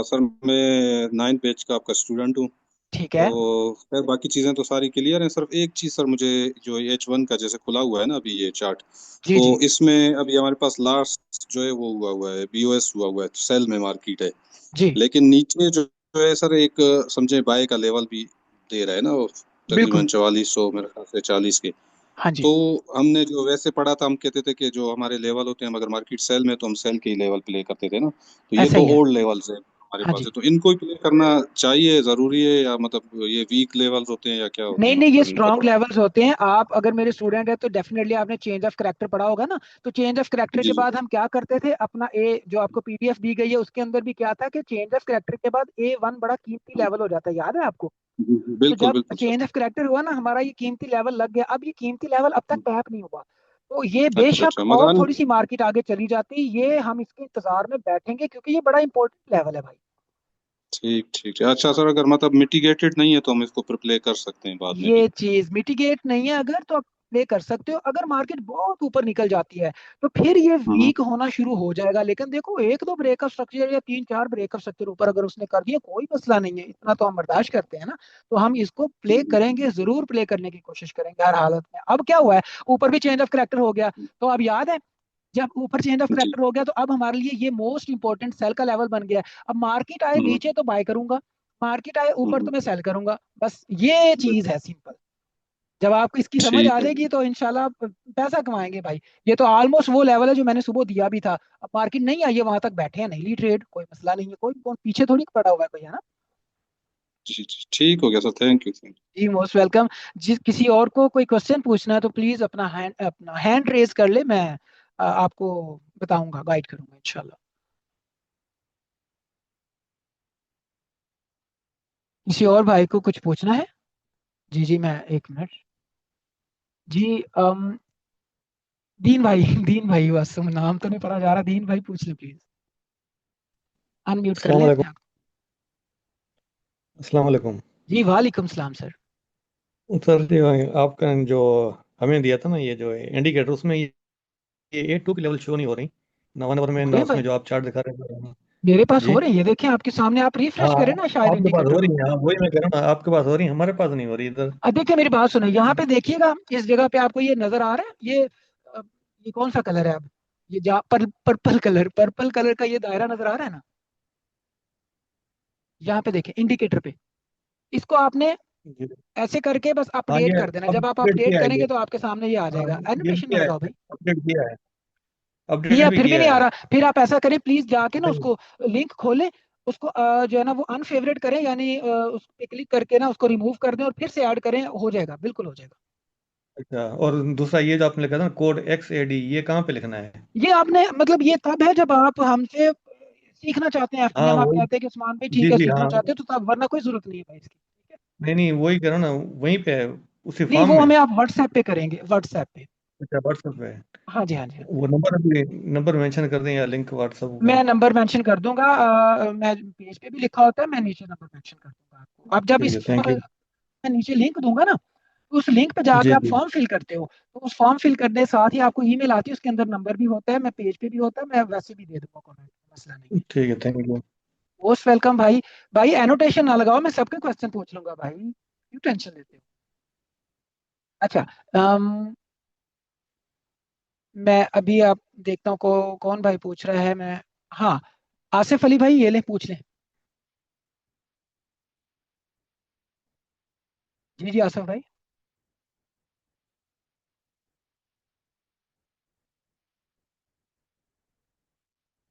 सर मैं 9 बैच का आपका स्टूडेंट हूँ। ठीक है। तो खैर बाकी चीज़ें तो सारी क्लियर हैं, सिर्फ एक चीज़ सर मुझे, जो H1 का जैसे खुला हुआ है ना अभी ये चार्ट, जी तो जी इसमें अभी हमारे पास लास्ट जो है वो हुआ हुआ है, BOS हुआ हुआ है, सेल में मार्केट है। जी। लेकिन नीचे जो है सर एक समझे बाय का लेवल भी दे रहा है ना वो, तकरीबन बिल्कुल। 4400 मेरे ख्याल से 40 के। हाँ जी। तो हमने जो वैसे पढ़ा था, हम कहते थे कि जो हमारे लेवल होते हैं, अगर मार्केट सेल में तो हम सेल के ही लेवल प्ले करते थे ना, तो ये ऐसा तो ही है। ओल्ड लेवल्स है हमारे हाँ पास जी। है, तो इनको ही प्ले करना चाहिए, जरूरी है, या मतलब ये वीक लेवल्स होते हैं या क्या होते नहीं हैं, नहीं, ये मतलब इनको स्ट्रॉन्ग पढ़। लेवल्स होते हैं। आप अगर मेरे स्टूडेंट है तो डेफिनेटली आपने चेंज ऑफ करेक्टर पढ़ा होगा ना। तो चेंज ऑफ करेक्टर जी के जी बाद हम क्या करते थे, अपना ए जो आपको पीडीएफ दी गई है उसके अंदर भी क्या था कि चेंज ऑफ करेक्टर के बाद A1 बड़ा कीमती लेवल हो जाता है, याद है आपको। जी, जी, तो बिल्कुल जब बिल्कुल सर। चेंज ऑफ करेक्टर हुआ ना, हमारा ये कीमती लेवल लग गया। अब ये कीमती लेवल अब तक टैप नहीं हुआ। तो ये अच्छा बेशक अच्छा, और मगर थोड़ी सी मार्केट आगे चली जाती, ये हम इसके इंतजार में बैठेंगे क्योंकि ये बड़ा इंपॉर्टेंट लेवल है भाई। ठीक ठीक ठीक। अच्छा सर, अगर मतलब मिटिगेटेड नहीं है तो हम इसको प्ले कर सकते हैं बाद में भी। ये चीज मिटिगेट नहीं है अगर, तो आप प्ले कर सकते हो। अगर मार्केट बहुत ऊपर निकल जाती है तो फिर ये हम्म वीक होना शुरू हो जाएगा। लेकिन देखो, एक दो ब्रेकअप स्ट्रक्चर या तीन चार ब्रेकअप स्ट्रक्चर ऊपर अगर उसने कर दिया, कोई मसला नहीं है, इतना तो हम बर्दाश्त करते हैं ना। तो हम इसको प्ले करेंगे, जरूर प्ले करने की कोशिश करेंगे हर हालत में। अब क्या हुआ है, ऊपर भी चेंज ऑफ करेक्टर हो गया। तो अब याद है, जब ऊपर चेंज ऑफ जी। करेक्टर हो गया तो अब हमारे लिए ये मोस्ट इंपॉर्टेंट सेल का लेवल बन गया है। अब मार्केट आए हम्म नीचे तो बाय करूंगा, मार्केट आए ऊपर हम्म, तो मैं सेल करूंगा। बस ये चीज है, सिंपल। जब आपको इसकी समझ आ ठीक है। जाएगी तो इंशाल्लाह आप पैसा कमाएंगे भाई। ये तो ऑलमोस्ट वो लेवल है जो मैंने सुबह दिया भी था। अब मार्केट नहीं आई है, वहां तक बैठे हैं, नहीं ली ट्रेड, कोई मसला नहीं है। कोई कौन पीछे थोड़ी पड़ा हुआ है कोई, है ना। जी जी, ठीक हो गया सर, थैंक यू थैंक जी मोस्ट वेलकम। जिस किसी और को कोई क्वेश्चन पूछना है तो प्लीज अपना हैंड रेज कर ले। मैं आपको बताऊंगा, गाइड करूंगा इंशाल्लाह। किसी और भाई को कुछ पूछना है? जी जी, मैं एक मिनट। जी दीन भाई दीन भाई, बस नाम तो नहीं पढ़ा जा रहा। दीन भाई पूछ ले प्लीज, अनम्यूट कर अस्सलाम ले वालेकुम। अपने आप। अस्सलाम वालेकुम। जी वालेकुम सलाम सर। सर जी, आपका जो हमें दिया था ना ये जो इंडिकेटर, उसमें ये A2 की लेवल शो नहीं हो रही। नवा नंबर में हो ना, रहे हैं भाई, उसमें जो आप चार्ट दिखा रहे हैं। मेरे पास हो जी। रहे हैं, ये देखें आपके सामने। आप हाँ, रिफ्रेश करें ना शायद आपके पास हो इंडिकेटर रही को। है, हाँ वही मैं कह रहा हूँ ना, आपके पास हो रही है, हमारे पास नहीं हो रही इधर। अब देखिए मेरी बात सुनो, यहाँ पे देखिएगा, इस जगह पे आपको ये नजर आ रहा है, ये कौन सा कलर है अब, ये जा पर्पल कलर का ये दायरा नजर आ रहा है ना। यहाँ पे देखें इंडिकेटर पे, इसको आपने जी। ऐसे करके बस हाँ, अपडेट ये कर देना। जब आप अपडेट अपडेट किया है ये। करेंगे तो आपके सामने ये आ हाँ, जाएगा। ये एनिमेशन में किया आ है, जाओ भाई। अपडेट किया है, नहीं, अपडेट भी फिर भी किया नहीं आ है। रहा। फिर आप ऐसा करें प्लीज, जाके ना नहीं, उसको लिंक खोलें, उसको जो है ना वो अनफेवरेट करें, यानी उस पे क्लिक करके ना उसको रिमूव कर दें और फिर से ऐड करें, हो जाएगा, बिल्कुल हो जाएगा। अच्छा, और दूसरा ये जो आपने लिखा था ना, कोड XAD, ये कहाँ पे लिखना है? ये आपने मतलब, ये तब है जब आप हमसे सीखना चाहते हैं हाँ एफपीएम, आप वही। कहते हैं कि उस्मान भाई जी ठीक है जी सीखना हाँ। चाहते हो तो तब, वरना कोई जरूरत नहीं है भाई इसकी, ठीक है। नहीं नहीं, वही कह रहा हूँ ना, वहीं पे है, उसी नहीं, फॉर्म वो में। हमें आप व्हाट्सएप पे करेंगे, व्हाट्सएप पे। अच्छा, व्हाट्सएप पे। हाँ जी हाँ जी हाँ जी। वो नंबर अभी, नंबर मेंशन कर दें या लिंक व्हाट्सएप का? मैं नंबर मेंशन कर दूंगा। मैं पेज पे भी लिखा होता है, मैं नीचे नंबर मेंशन कर दूंगा आपको। आप जब ठीक इस है, थैंक यू। मैं नीचे लिंक दूंगा ना, तो उस लिंक पे जाके जी आप जी। फॉर्म फिल करते हो। तो उस फॉर्म फिल करने के साथ ही आपको ईमेल आती है, उसके अंदर नंबर भी होता है, मैं पेज पे भी होता है, मैं वैसे भी दे दूंगा कमेंट, मसला नहीं है। ठीक है, थैंक यू। मोस्ट वेलकम भाई। भाई एनोटेशन ना लगाओ, मैं सबके क्वेश्चन पूछ लूंगा भाई, क्यों टेंशन लेते हो। अच्छा, मैं अभी आप देखता हूँ कौन भाई पूछ रहा है। मैं, हाँ, आसिफ अली भाई, ये ले पूछ लें। जी जी आसिफ भाई।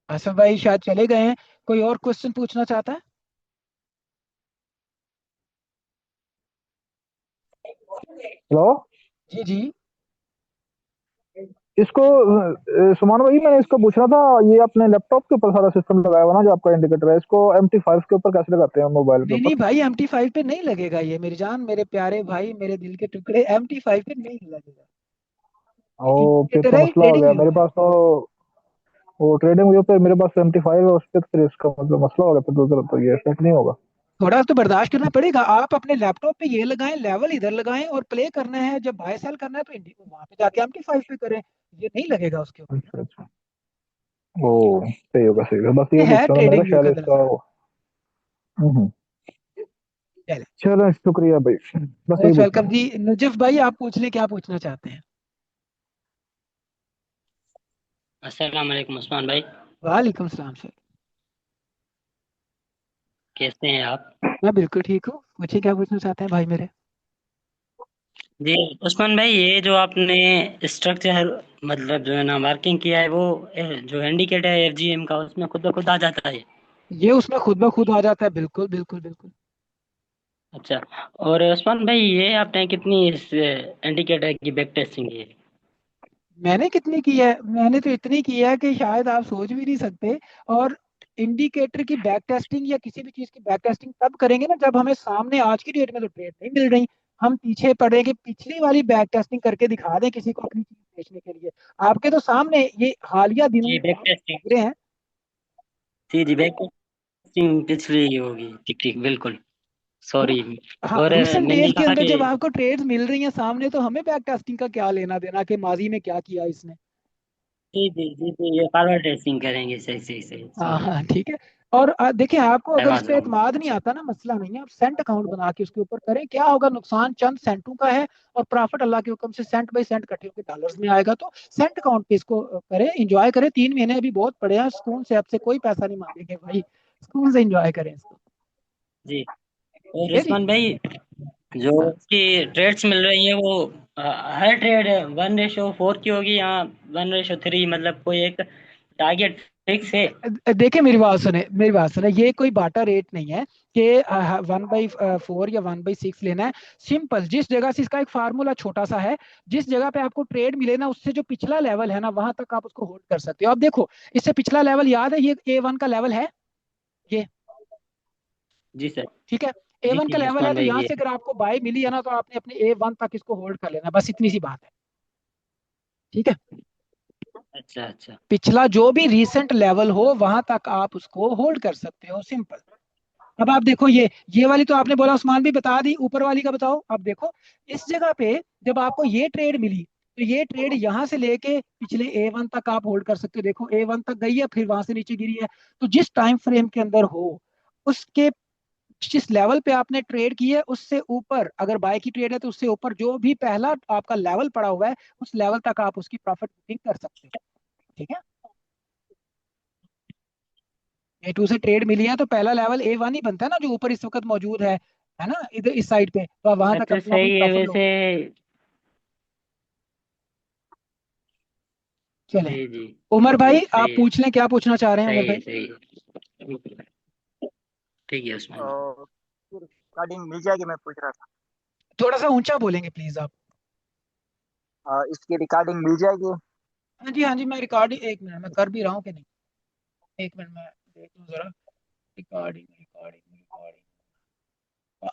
आसिफ भाई शायद चले गए हैं। कोई और क्वेश्चन पूछना चाहता है? हेलो। जी जी। इसको सुमान भाई मैंने इसको पूछना था, ये अपने लैपटॉप के ऊपर सारा सिस्टम लगाया हुआ ना जो आपका इंडिकेटर है, इसको MT5 के ऊपर कैसे लगाते हैं मोबाइल के नहीं ऊपर? नहीं भाई, MT5 पे नहीं लगेगा ये, मेरी जान, मेरे प्यारे भाई, मेरे दिल के टुकड़े, MT5 पे नहीं लगेगा। ये ओ फिर इंडिकेटर तो है, मसला हो ट्रेडिंग गया व्यू मेरे है। पास तो। वो ट्रेडिंग व्यू पे मेरे पास MT5 है, उस पे तो फिर इसका मतलब मसला हो गया, फिर तो ये सेट नहीं होगा। थोड़ा तो बर्दाश्त करना पड़ेगा। आप अपने लैपटॉप पे ये लगाएं, लेवल इधर लगाएं, और प्ले करना है, जब बाय सेल करना है तो वहां पे जाके MT5 पे करें। ये नहीं लगेगा उसके ऊपर। अच्छा अच्छा। ओ सही होगा सही होगा, बस ये ये है पूछना था, मेरे ट्रेडिंग व्यू ख्याल है का इसका दरअसल। हम्म। चले, चलो शुक्रिया भाई, बस यही मोस्ट पूछना वेलकम था। जी। नजफ भाई आप पूछ लें, क्या पूछना चाहते हैं? अस्सलाम वालेकुम उस्मान भाई। वालेकुम सलाम सर। कैसे हैं आप? मैं बिल्कुल ठीक हूँ, पूछिए क्या पूछना चाहते हैं भाई मेरे। जी उस्मान भाई, ये जो आपने स्ट्रक्चर मतलब जो है ना मार्किंग किया है वो जो इंडिकेटर है FGM का, उसमें खुद ब खुद आ जाता है? ये उसमें खुद ब खुद आ जाता है, बिल्कुल बिल्कुल बिल्कुल। अच्छा। और उस्मान भाई, ये आपने कितनी इस इंडिकेटर की बैक टेस्टिंग की है? मैंने कितनी की है? मैंने तो इतनी की है कि शायद आप सोच भी नहीं सकते। और इंडिकेटर की बैक टेस्टिंग या किसी भी चीज की बैक टेस्टिंग तब करेंगे ना जब हमें सामने, आज की डेट में तो ट्रेड नहीं मिल रही, हम पीछे पड़े कि पिछली वाली बैक टेस्टिंग करके दिखा दें किसी को अपनी चीज बेचने के लिए। आपके तो सामने ये हालिया दिनों जी में बैक आप टेस्टिंग। लग रहे हैं। जी जी, बैक टेस्टिंग पिछली ही होगी, ठीक ठीक बिल्कुल। है ना? सॉरी। हाँ, और रिसेंट मैंने डेज के कहा अंदर कि जब आपको ट्रेड्स मिल रही हैं सामने, तो हमें बैक टेस्टिंग का क्या लेना देना कि माजी में क्या किया इसने। जी जी जी जी, ये फॉरवर्ड टेस्टिंग करेंगे, सही सही सही, हाँ सॉरी। हाँ ठीक है। और देखिए, आपको आई अगर इस वाज पे रॉन्ग। एतमाद नहीं आता ना, मसला नहीं है, आप सेंट अकाउंट बना के उसके ऊपर करें, क्या होगा, नुकसान चंद सेंटों का है और प्रॉफिट अल्लाह के हुक्म से सेंट बाई सेंट इकट्ठे होकर डॉलर्स में आएगा। तो सेंट अकाउंट पे इसको करें, एंजॉय करें। 3 महीने अभी बहुत पड़े हैं, सुकून से, आपसे कोई पैसा नहीं मांगेंगे भाई, सुकून से एंजॉय करें इसको। जी। ठीक और है जी। उस्मान भाई, जो हाँ। उसकी ट्रेड्स मिल रही है वो हर ट्रेड 1:4 की होगी या 1:3, मतलब कोई एक टारगेट फिक्स है? देखिए मेरी बात सुने, ये कोई बाटा रेट नहीं है कि 1/4 या 1/6 लेना है। सिंपल, जिस जगह से, इसका एक फार्मूला छोटा सा है, जिस जगह पे आपको ट्रेड मिले ना, उससे जो पिछला लेवल है ना, वहां तक आप उसको होल्ड कर सकते हो। अब देखो, इससे पिछला लेवल याद है, ये A1 का लेवल है ये। जी सर। ठीक है, जी A1 का जी लेवल है, उस्मान तो भाई यहाँ ये। से अगर आपको बाय मिली है ना, तो आपने अपने A1 तक इसको होल्ड कर लेना, बस इतनी सी बात है। ठीक है, अच्छा अच्छा। पिछला जो भी रीसेंट लेवल हो वहां तक आप उसको होल्ड कर सकते हो, सिंपल। अब आप देखो, ये वाली तो आपने बोला, उस्मान भी बता दी, ऊपर वाली का बताओ। अब देखो, इस जगह पे जब आपको ये ट्रेड मिली, तो ये ट्रेड यहां से लेके पिछले A1 तक आप होल्ड कर सकते हो। देखो A1 तक गई है, फिर वहां से नीचे गिरी है। तो जिस टाइम फ्रेम के अंदर हो, उसके जिस लेवल पे आपने ट्रेड की है, उससे ऊपर अगर बाय की ट्रेड है, तो उससे ऊपर जो भी पहला आपका लेवल पड़ा हुआ है, उस लेवल तक आप उसकी प्रॉफिट बुकिंग कर सकते हो। ठीक है, A2 से ट्रेड मिली है, तो पहला लेवल A1 ही बनता है ना, जो ऊपर इस वक्त मौजूद है ना, इधर इस साइड पे, तो आप वहां तक अच्छा अपना अपनी सही है प्रॉफिट वैसे। लोगे। चले, जी जी। उमर भाई आप सही है, पूछ लें, क्या पूछना चाह रहे हैं उमर सही है, भाई। सही है। ठीक है उस्मान भाई। और रिकॉर्डिंग मिल जाएगी, मैं पूछ रहा था। थोड़ा सा ऊंचा बोलेंगे प्लीज आप। इसकी रिकॉर्डिंग मिल जाएगी? हाँ जी हाँ जी, मैं रिकॉर्डिंग, एक मिनट, मैं कर भी रहा हूँ कि नहीं, एक मिनट मैं देख लूँ जरा। रिकॉर्डिंग रिकॉर्डिंग रिकॉर्डिंग,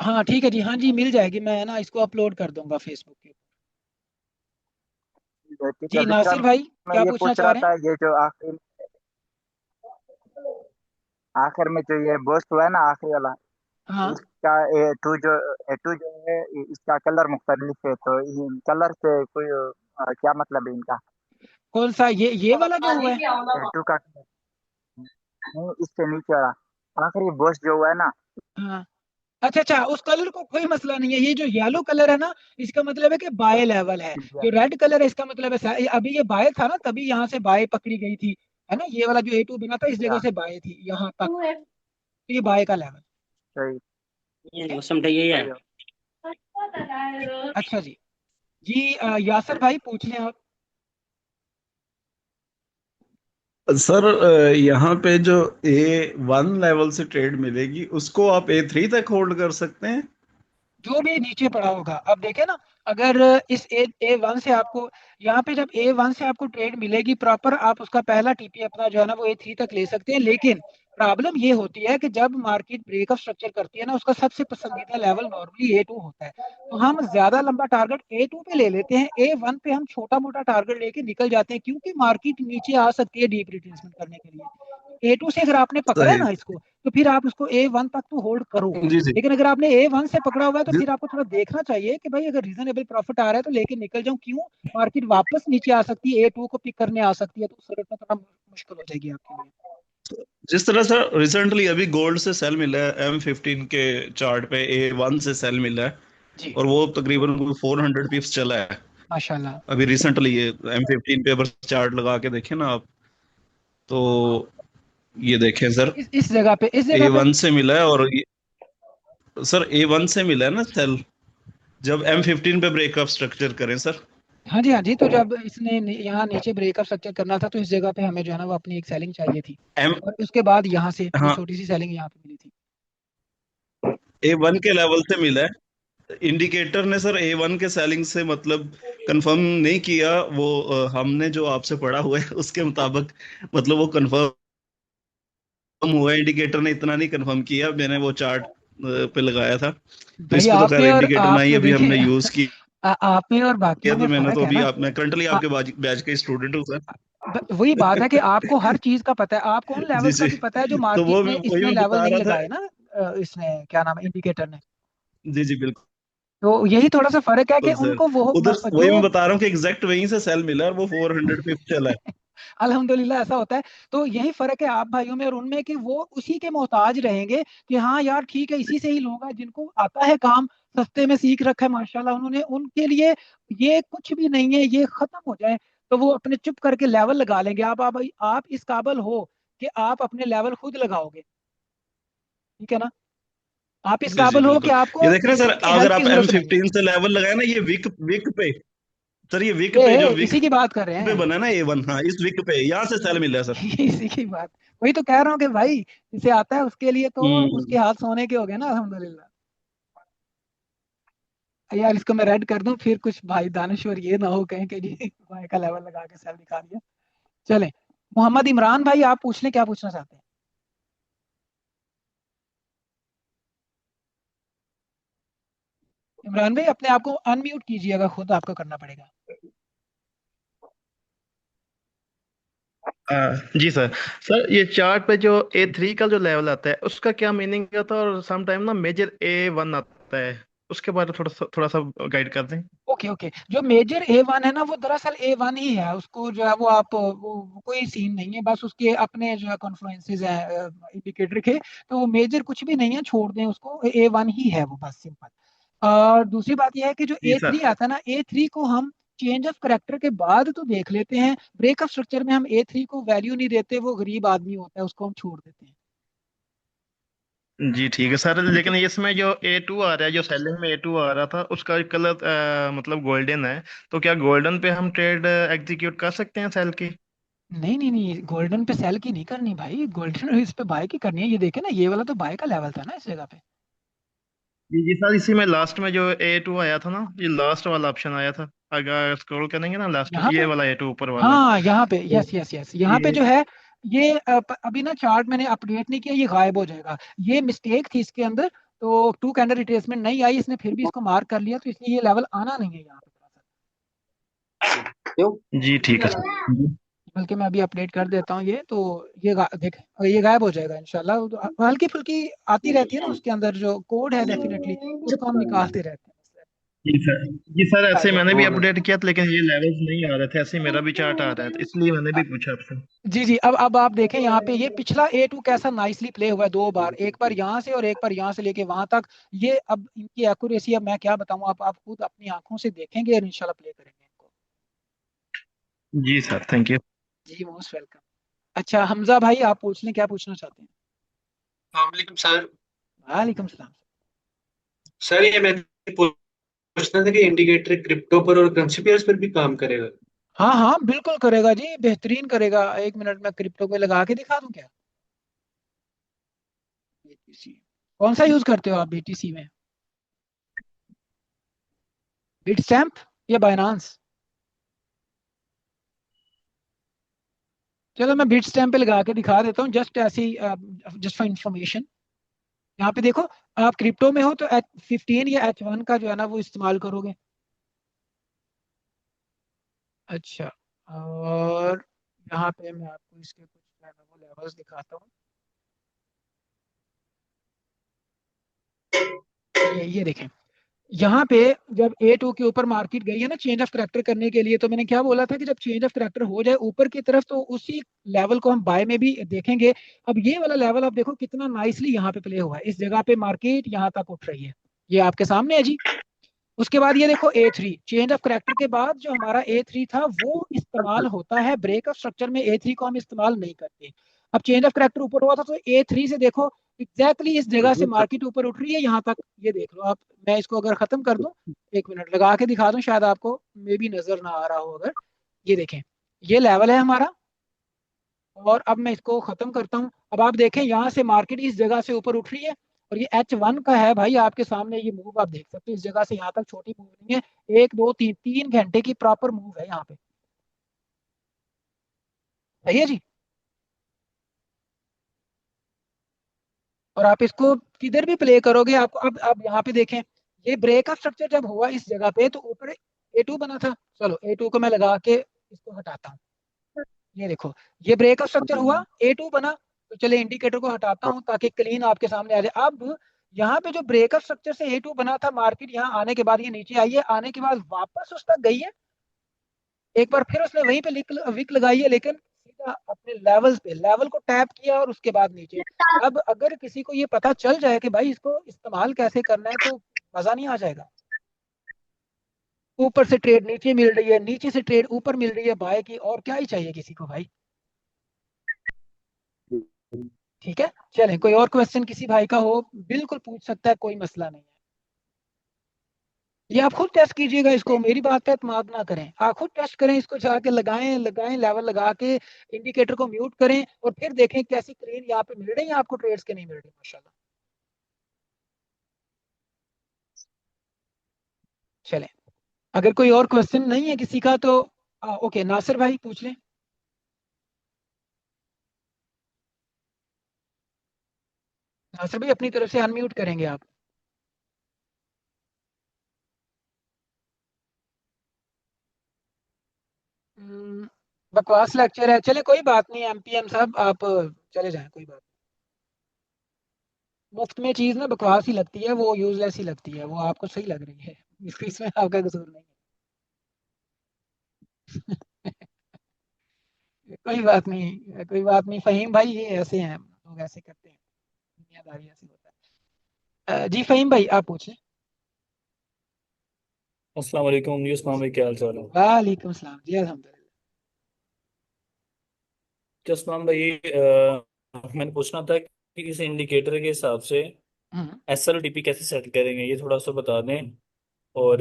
हाँ ठीक है जी, हाँ जी मिल जाएगी, मैं ना इसको अपलोड कर दूंगा फेसबुक के ऊपर। ठीक है, जी दूसरा नासिर भाई, मैं क्या ये पूछना पूछ चाह रहा रहे हैं? था, ये जो आखिर आखिर में जो ये बॉस हुआ है ना, आखिरी वाला, हाँ, इसका ए टू जो है, इसका कलर मुख्तलिफ है, तो कलर से कोई क्या मतलब है इनका? कौन सा, ये वाला जो हुआ है? ए टू का कलर नहीं, इससे नीचे वाला आखिरी बॉस जो हुआ है ना। हाँ, अच्छा अच्छा, उस कलर को कोई मसला नहीं है। ये जो येलो कलर है ना, इसका मतलब है कि बाय लेवल है। जो रेड कलर है, इसका मतलब है अभी ये बाय था ना, तभी यहाँ से बाय पकड़ी गई थी, है ना, ये वाला जो A2 बना था, इस जगह अच्छा, से बाय थी यहाँ तक, तो ये बाय का लेवल। सही ठीक ये है, मौसम यही है। सही हो। अच्छा जी। जी यासर भाई पूछ लें आप। सर यहाँ पे जो A1 लेवल से ट्रेड मिलेगी उसको आप A3 तक होल्ड कर सकते हैं? जो भी नीचे पड़ा होगा। अब देखे ना, अगर इस A1 से आपको, यहाँ पे जब A1 से आपको ट्रेड मिलेगी प्रॉपर, आप उसका पहला टीपी अपना जो है ना वो A3 तक ले सकते हैं। लेकिन प्रॉब्लम ये होती है कि जब मार्केट ब्रेकअप स्ट्रक्चर करती है ना, उसका सबसे पसंदीदा लेवल नॉर्मली A2 होता है। तो हम ज्यादा लंबा टारगेट A2 पे ले लेते हैं, A1 पे हम छोटा मोटा टारगेट लेके निकल जाते हैं, क्योंकि मार्केट नीचे आ सकती है डीप रिट्रेसमेंट करने के लिए। A2 से अगर आपने पकड़ा है सही। ना इसको, तो फिर आप उसको A1 तक तो होल्ड करो। जी जी लेकिन अगर आपने A1 से पकड़ा हुआ है तो जी फिर आपको थोड़ा देखना चाहिए कि भाई अगर रीजनेबल प्रॉफिट आ रहा है तो लेके निकल जाऊं, क्यों मार्केट वापस नीचे आ सकती है, A2 को पिक करने आ सकती है, तो उस सूरत में थोड़ा मुश्किल हो जाएगी आपके लिए। जिस तरह से रिसेंटली अभी गोल्ड से सेल मिला है M15 के चार्ट पे A1 से सेल मिला है, जी और वो तकरीबन 400 पिप्स चला है माशाल्लाह। अभी रिसेंटली। ये M15 पे अगर चार्ट लगा के देखें ना आप, तो ये देखें सर, इस जगह पे, इस जगह पे। A1 से मिला है, और सर A1 से मिला है ना सेल, जब M15 पे ब्रेकअप स्ट्रक्चर करें सर। हाँ जी हाँ जी, तो जब इसने यहाँ नीचे ब्रेकअप स्ट्रक्चर करना था तो इस जगह पे हमें जो है ना वो अपनी एक सेलिंग चाहिए थी, एम और उसके बाद यहाँ से ये हाँ, छोटी सी सेलिंग यहाँ पे मिली थी। A1 के लेवल से मिला है। इंडिकेटर ने सर A1 के सेलिंग से मतलब कंफर्म नहीं किया, वो हमने जो आपसे पढ़ा हुआ है उसके मुताबिक मतलब वो कंफर्म हुआ है। इंडिकेटर ने इतना नहीं कंफर्म किया, मैंने वो चार्ट पे लगाया था, तो भाई इस पे तो आप खैर में और इंडिकेटर ना आप ही में अभी हमने देखिए यूज आप में और किया, बाकियों में तो मैंने फर्क तो है अभी ना। मैं करंटली आ, आपके बैच का स्टूडेंट हूँ सर। वही बात है कि आपको हर चीज का पता है, आपको उन जी लेवल्स का जी, भी पता है जो तो मार्केट वो में वही इसने मैं लेवल बता नहीं रहा था। लगाए ना। इसने क्या नाम है, इंडिकेटर ने। जी जी बिल्कुल तो यही थोड़ा सा फर्क है कि सर, उनको वो उधर वही जो मैं बता रहा हूँ कि एग्जैक्ट वहीं से सेल मिला है, और वो 400 पे चला है। अल्हम्दुलिल्लाह ऐसा होता है। तो यही फर्क है आप भाइयों में और उनमें, कि वो उसी के मोहताज रहेंगे कि हाँ यार ठीक है, इसी से ही लोग हैं जिनको आता है काम, सस्ते में सीख रखा है माशाल्लाह उन्होंने, उनके लिए ये कुछ भी नहीं है, ये खत्म हो जाए तो वो अपने चुप करके लेवल लगा लेंगे। आप इस काबिल हो कि आप अपने लेवल खुद लगाओगे, ठीक है ना। आप इस जी जी काबिल हो कि बिल्कुल। आपको ये देख रहे हैं सर, किसी की अगर हेल्प की आप जरूरत नहीं है। M15 से लेवल लगाए ना, ये विक विक पे, सर ये विक पे, जो ये विक इसी की बात कर रहे पे हैं। बना है ना A1, हाँ इस विक पे यहाँ से सेल मिला है सर। इसी की बात, वही तो कह रहा हूँ कि भाई जिसे आता है उसके लिए तो हम्म। उसके हाथ सोने के हो गए ना, अल्हम्दुलिल्लाह। यार इसको मैं रेड कर दूं, फिर कुछ भाई दानश्वर ये ना हो कहें कि जी भाई का लेवल लगा के सेल दिखा दिया। चले, मोहम्मद इमरान भाई आप पूछ लें, क्या पूछना चाहते हैं। इमरान भाई अपने आप को अनम्यूट कीजिएगा, खुद आपको करना पड़ेगा। जी सर। सर ये चार्ट पे जो A3 का जो लेवल आता है उसका क्या मीनिंग होता है, और सम टाइम ना मेजर A1 आता है, उसके बारे में थोड़ा सा गाइड कर दें। ओके ओके, जो मेजर A1 है ना वो दरअसल A1 ही है, उसको जो है वो आप वो कोई सीन नहीं है, बस उसके अपने जो है कॉन्फ्लुएंसेस हैं इंडिकेटर के, तो वो मेजर कुछ भी नहीं है, छोड़ दें उसको, A1 ही है वो, बस सिंपल। और दूसरी बात यह है कि जो जी A3 सर। आता है ना, A3 को हम चेंज ऑफ करेक्टर के बाद तो देख लेते हैं, ब्रेकअप स्ट्रक्चर में हम A3 को वैल्यू नहीं देते, वो गरीब आदमी होता है, उसको हम छोड़ देते हैं। जी ठीक है सर, ठीक है। लेकिन इसमें जो A2 आ रहा है, जो सेलिंग में A2 आ रहा था उसका कलर मतलब गोल्डन है, तो क्या गोल्डन पे हम ट्रेड एग्जीक्यूट कर सकते हैं सेल की? नहीं नहीं नहीं, गोल्डन पे सेल की नहीं करनी भाई, गोल्डन इस पे बाय की करनी है। ये देखे ना, ये वाला तो बाय का लेवल था ना इस जगह पे। जी जी सर, इसी में लास्ट में जो A2 आया था ना, ये लास्ट वाला ऑप्शन आया था, अगर स्क्रॉल करेंगे ना लास्ट, यहाँ पे, ये वाला A2 ऊपर वाला। हाँ यहाँ पे, तो यस यस यस, यहाँ पे ये जो है ये अभी ना चार्ट मैंने अपडेट नहीं किया, ये गायब हो जाएगा, ये मिस्टेक थी इसके अंदर। तो टू कैंडल रिट्रेसमेंट नहीं आई, इसने फिर भी इसको मार्क कर लिया, तो इसलिए ये लेवल आना नहीं है यहाँ पे क्यों? जी ठीक है दरअसल। सर। बल्कि मैं अभी अपडेट कर देता हूँ ये तो, देख ये गायब हो जाएगा इंशाल्लाह। तो हल्की फुल्की आती रहती है ना उसके अंदर जो कोड है, डेफिनेटली उसको हम निकालते रहते हैं। जी सर। जी सर, ऐसे गायब हो मैंने गया। भी अपडेट किया था, लेकिन ये लेवल्स नहीं आ रहे थे, ऐसे ही मेरा भी चार्ट आ रहा है, तो इसलिए मैंने भी पूछा आपसे। जी जी, अब आप देखें यहाँ पे, ये पिछला A2 कैसा नाइसली प्ले हुआ है, दो बार, एक बार यहाँ से और एक बार यहाँ से लेके वहां तक। ये अब इनकी एक्यूरेसी अब मैं क्या बताऊं, आप खुद अपनी आंखों से देखेंगे और इंशाल्लाह प्ले करेंगे इनको। जी सर, थैंक यू। जी मोस्ट वेलकम। अच्छा हमजा भाई आप पूछ लें, क्या पूछना चाहते हैं। वालेकुम सर। वालेकुम सलाम। सर ये मैं पूछना था कि इंडिकेटर क्रिप्टो पर और करेंसी पेयर्स पर भी काम करेगा? हाँ हाँ बिल्कुल करेगा जी, बेहतरीन करेगा। एक मिनट में क्रिप्टो पे लगा के दिखा दूं क्या। BTC कौन सा यूज करते हो आप BTC में। बिटस्टैम्प या बाइनांस? चलो मैं बिटस्टैम्प पे लगा के दिखा देता हूँ, जस्ट ऐसी, जस्ट फॉर इंफॉर्मेशन। यहाँ पे देखो, आप क्रिप्टो में हो तो H15 या H1 का जो है ना वो इस्तेमाल करोगे। अच्छा, और यहाँ पे मैं आपको इसके कुछ जो है ना वो लेवल्स दिखाता हूँ। ये देखें, यहाँ पे जब A2 के ऊपर मार्केट गई है ना चेंज ऑफ करैक्टर करने के लिए, तो मैंने क्या बोला था कि जब चेंज ऑफ करैक्टर हो जाए ऊपर की तरफ तो उसी लेवल को हम बाय में भी देखेंगे। अब ये वाला लेवल आप देखो कितना नाइसली यहाँ पे प्ले हुआ है, इस जगह पे मार्केट यहाँ तक उठ रही है, ये आपके सामने है जी। उसके बाद ये देखो A3 चेंज ऑफ करैक्टर के बाद जो हमारा A3 था वो इस्तेमाल होता है, ब्रेक ऑफ स्ट्रक्चर में A3 को हम इस्तेमाल नहीं करते। अब चेंज ऑफ करैक्टर ऊपर हुआ था तो A3 से देखो एग्जैक्टली इस जगह से मार्केट ऊपर उठ रही है यहाँ तक, ये देख लो आप। मैं इसको अगर खत्म कर दूं, एक मिनट लगा के दिखा दूं, शायद आपको मे भी नजर ना आ रहा हो अगर, ये देखें ये लेवल है हमारा, और अब मैं इसको खत्म करता हूँ। अब आप देखें यहाँ से मार्केट इस जगह से ऊपर उठ रही है, और ये H1 का है भाई, आपके सामने ये मूव आप देख सकते हो, इस जगह से यहाँ तक छोटी मूव नहीं है, 1 2 3 3 घंटे की प्रॉपर मूव है यहाँ पे। सही है जी। और आप इसको किधर भी प्ले करोगे आपको, अब यहाँ पे देखें, ये ब्रेक ऑफ स्ट्रक्चर जब हुआ इस जगह पे तो ऊपर A2 बना था। चलो A2 को मैं लगा के इसको हटाता हूँ, ये देखो ये ब्रेक ऑफ स्ट्रक्चर हुआ, A2 बना। तो चले इंडिकेटर को हटाता हूं ताकि क्लीन आपके सामने आ जाए। अब यहाँ पे जो ब्रेक ऑफ स्ट्रक्चर से A2 बना था, मार्केट यहाँ आने के बाद ये नीचे आई है, आने के बाद वापस उस तक गई है, एक बार फिर उसने वहीं पे विक लगाई है, लेकिन सीधा अपने लेवल पे लेवल को टैप किया और उसके बाद नीचे। अब अगर किसी को ये पता चल जाए कि भाई इसको इस्तेमाल कैसे करना है तो मजा नहीं आ जाएगा। ऊपर से ट्रेड नीचे मिल रही है, नीचे से ट्रेड ऊपर मिल रही है बाय की, और क्या ही चाहिए किसी को भाई। ठीक है, चलें कोई और क्वेश्चन किसी भाई का हो बिल्कुल पूछ सकता है, कोई मसला नहीं है। ये आप खुद टेस्ट कीजिएगा इसको, मेरी बात पे एतमाद ना करें, आप खुद टेस्ट करें इसको, जाके लगाएं लगाएं लेवल लगा के इंडिकेटर को म्यूट करें और फिर देखें कैसी क्लीन यहाँ पे मिल रही है आपको ट्रेड्स के नहीं मिल रही माशाल्लाह। चलें, अगर कोई और क्वेश्चन नहीं है किसी का तो ओके, नासिर भाई पूछ लें। नासिर भाई अपनी तरफ से अनम्यूट करेंगे आप। बकवास लेक्चर है, चले कोई बात नहीं, MPM साहब आप चले जाएं, कोई बात नहीं। मुफ्त में चीज ना बकवास ही लगती है, वो यूजलेस ही लगती है, वो आपको सही लग रही है इसमें आपका कसूर नहीं है कोई बात नहीं, कोई बात नहीं फहीम भाई, ये ऐसे हैं लोग, ऐसे करते हैं, दुनियादारी ऐसी होता है। जी फहीम भाई आप पूछें। अस्सलाम वालेकुम जी, उस्मान भाई क्या हाल चाल है? वालेकुम सलाम जी, अल्हम्दुलिल्लाह। जी उस्मान भाई, मैंने पूछना था कि इस इंडिकेटर के हिसाब से हम्म, SLTP कैसे सेट करेंगे, ये थोड़ा सा बता दें। और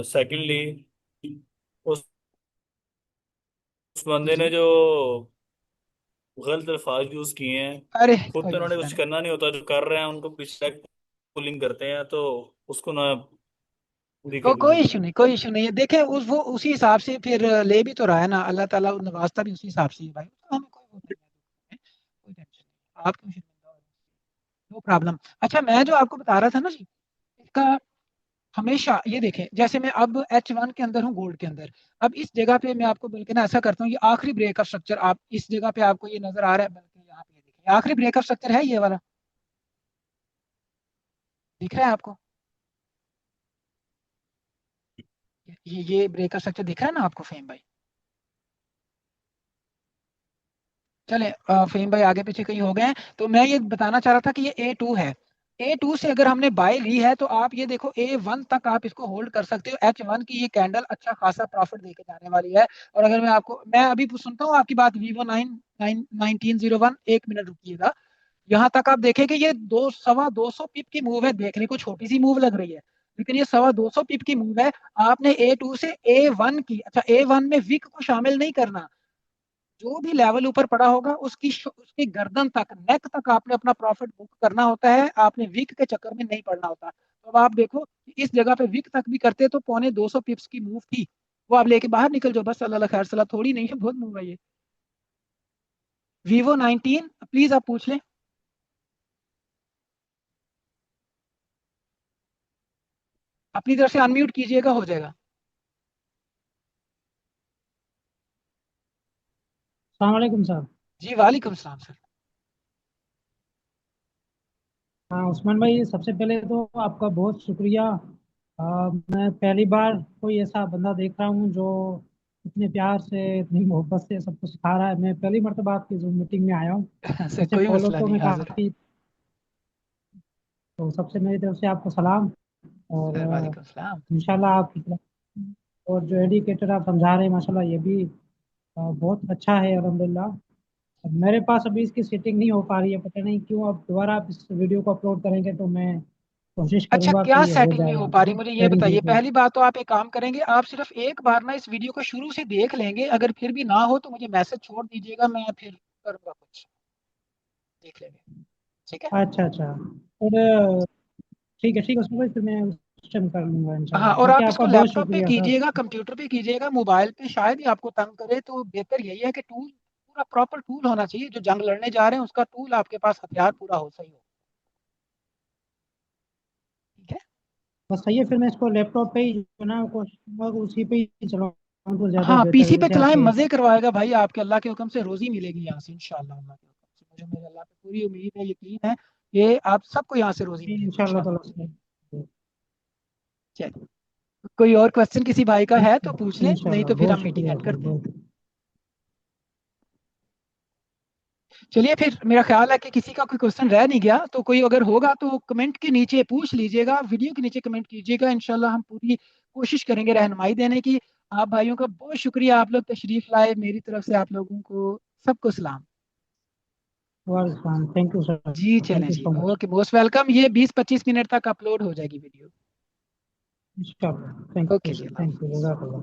सेकंडली, उस जी बंदे ने जी, जो गलत अल्फाज यूज किए हैं, अरे खुद कोई तो उन्होंने मसला कुछ नहीं। करना नहीं होता, जो कर रहे हैं उनको पीछे पुलिंग करते हैं, तो उसको ना पूरी करनी कोई चाहिए। इशू नहीं, कोई इशू नहीं है, देखें उस वो उसी हिसाब से फिर ले भी तो रहा है ना, अल्लाह ताला नवाजता भी उसी हिसाब से ही है भाई, उसका हमें कोई वो नहीं है, कोई टेंशन नहीं, आप क्यों शर्मिंदा हो रहे हैं? No problem. अच्छा मैं जो आपको बता रहा था ना जी, इसका हमेशा ये देखें, जैसे मैं अब H1 के अंदर हूँ गोल्ड के अंदर, अब इस जगह पे मैं आपको बल्कि ना ऐसा करता हूँ, ये आखिरी ब्रेक ऑफ स्ट्रक्चर आप इस जगह पे आपको ये नजर आ रहा है, बल्कि यहाँ पे ये देखें आखिरी ब्रेक ऑफ स्ट्रक्चर है ये वाला, दिख रहा है आपको? ये ब्रेक ऑफ स्ट्रक्चर दिख रहा है ना आपको फेम भाई? चले फेम भाई आगे पीछे कहीं हो गए हैं, तो मैं ये बताना चाह रहा था कि ये A2 है, A2 से अगर हमने बाय ली है तो आप ये देखो A1 तक आप इसको होल्ड कर सकते हो, H1 की ये कैंडल अच्छा खासा प्रॉफिट देके जाने वाली है। और अगर मैं अभी सुनता हूँ आपकी बात, Vivo 1901, 1 मिनट रुकिएगा, यहाँ तक आप देखें कि ये 200 पिप की मूव है, देखने को छोटी सी मूव लग रही है लेकिन ये 250 पिप की मूव है। आपने A2 से A1 की, अच्छा A1 में विक को शामिल नहीं करना, जो भी लेवल ऊपर पड़ा होगा उसकी गर्दन तक, नेक तक आपने अपना प्रॉफिट बुक करना होता है, आपने वीक के चक्कर में नहीं पड़ना होता। तो अब आप देखो कि इस जगह पे विक तक भी करते तो 250 की मूव थी, वो आप लेके बाहर निकल जाओ बस, अल्लाह खैर सलाह, थोड़ी नहीं है, बहुत मूव है ये। Vivo 19 प्लीज आप पूछ लें। अपनी तरफ से अनम्यूट कीजिएगा, हो जाएगा। अस्सलाम वालेकुम सर। जी वालेकुम सलाम सर। हाँ उस्मान भाई, सबसे पहले तो आपका बहुत शुक्रिया। मैं पहली बार कोई ऐसा बंदा देख रहा हूँ जो इतने प्यार से, इतनी मोहब्बत से सबको सिखा रहा है। मैं पहली मरतबा आपकी जूम मीटिंग में आया हूँ। सर वैसे कोई फॉलो मसला तो नहीं, मैं हाजिर। काफ़ी, तो सबसे मेरी तरफ से आपको सलाम। और सर वालेकुम सलाम। इंशाल्लाह आप, और जो एडिकेटर आप समझा रहे हैं माशाल्लाह ये भी बहुत अच्छा है अल्हम्दुलिल्लाह। अब मेरे पास अभी इसकी सेटिंग नहीं हो पा रही है, पता नहीं क्यों। अब दोबारा आप इस वीडियो को अपलोड करेंगे तो मैं कोशिश अच्छा, करूंगा क्या कि ये हो सेटिंग नहीं जाए हो यहाँ पा पे रही ना मुझे ये शेयरिंग बताइए। वीडियो। पहली बात तो आप एक काम करेंगे, आप सिर्फ एक बार ना इस वीडियो को शुरू से देख लेंगे, अगर फिर भी ना हो तो मुझे मैसेज छोड़ दीजिएगा, मैं फिर करूंगा कुछ, देख लेंगे, ठीक है। अच्छा अच्छा। और ठीक है, उसमें कोई, फिर मैं उस टाइम कर लूंगा हाँ, इंशाल्लाह। और ठीक है, आप आपका इसको बहुत लैपटॉप पे शुक्रिया सर। कीजिएगा, कंप्यूटर पे कीजिएगा, मोबाइल पे शायद ही आपको तंग करे, तो बेहतर यही है कि टूल पूरा प्रॉपर टूल होना चाहिए, जो जंग लड़ने जा रहे हैं उसका टूल आपके पास, हथियार पूरा हो, सही हो, ठीक है। बस सही है, फिर मैं इसको लैपटॉप पे ही जो है ना कोशिश करूंगा कि उसी पे ही चलाऊं तो ज़्यादा हाँ बेहतर है। पीसी पे जैसे चलाएं, आपके मजे करवाएगा भाई, आपके अल्लाह के हुक्म से रोजी मिलेगी यहाँ से इंशाल्लाह, अल्लाह के हुक्म से, मुझे मेरे अल्लाह पे पूरी उम्मीद है, यकीन है, ये आप सबको यहाँ से रोजी मिलेगी इंशाल्लाह ताला इंशाल्लाह। से। चलिए, कोई और क्वेश्चन किसी भाई का है तो पूछ लें, नहीं इंशाल्लाह तो फिर बहुत हम मीटिंग शुक्रिया एंड सर, करते हैं। बहुत। चलिए फिर, मेरा ख्याल है कि किसी का कोई क्वेश्चन रह नहीं गया, तो कोई अगर होगा तो कमेंट के नीचे पूछ लीजिएगा, वीडियो के नीचे कमेंट कीजिएगा, इंशाल्लाह हम पूरी कोशिश करेंगे रहनुमाई देने की। आप भाइयों का बहुत शुक्रिया, आप लोग तशरीफ लाए, मेरी तरफ से आप लोगों को सबको सलाम। वेलकम, थैंक यू सर, जी थैंक चलें यू जी, so much. Okay, most welcome. ये 20-25 मिनट तक अपलोड हो जाएगी वीडियो। इंशाल्लाह, थैंक ओके यू जी, सर, अल्लाह थैंक यू, हाफिज़। जज़ाकल्लाह।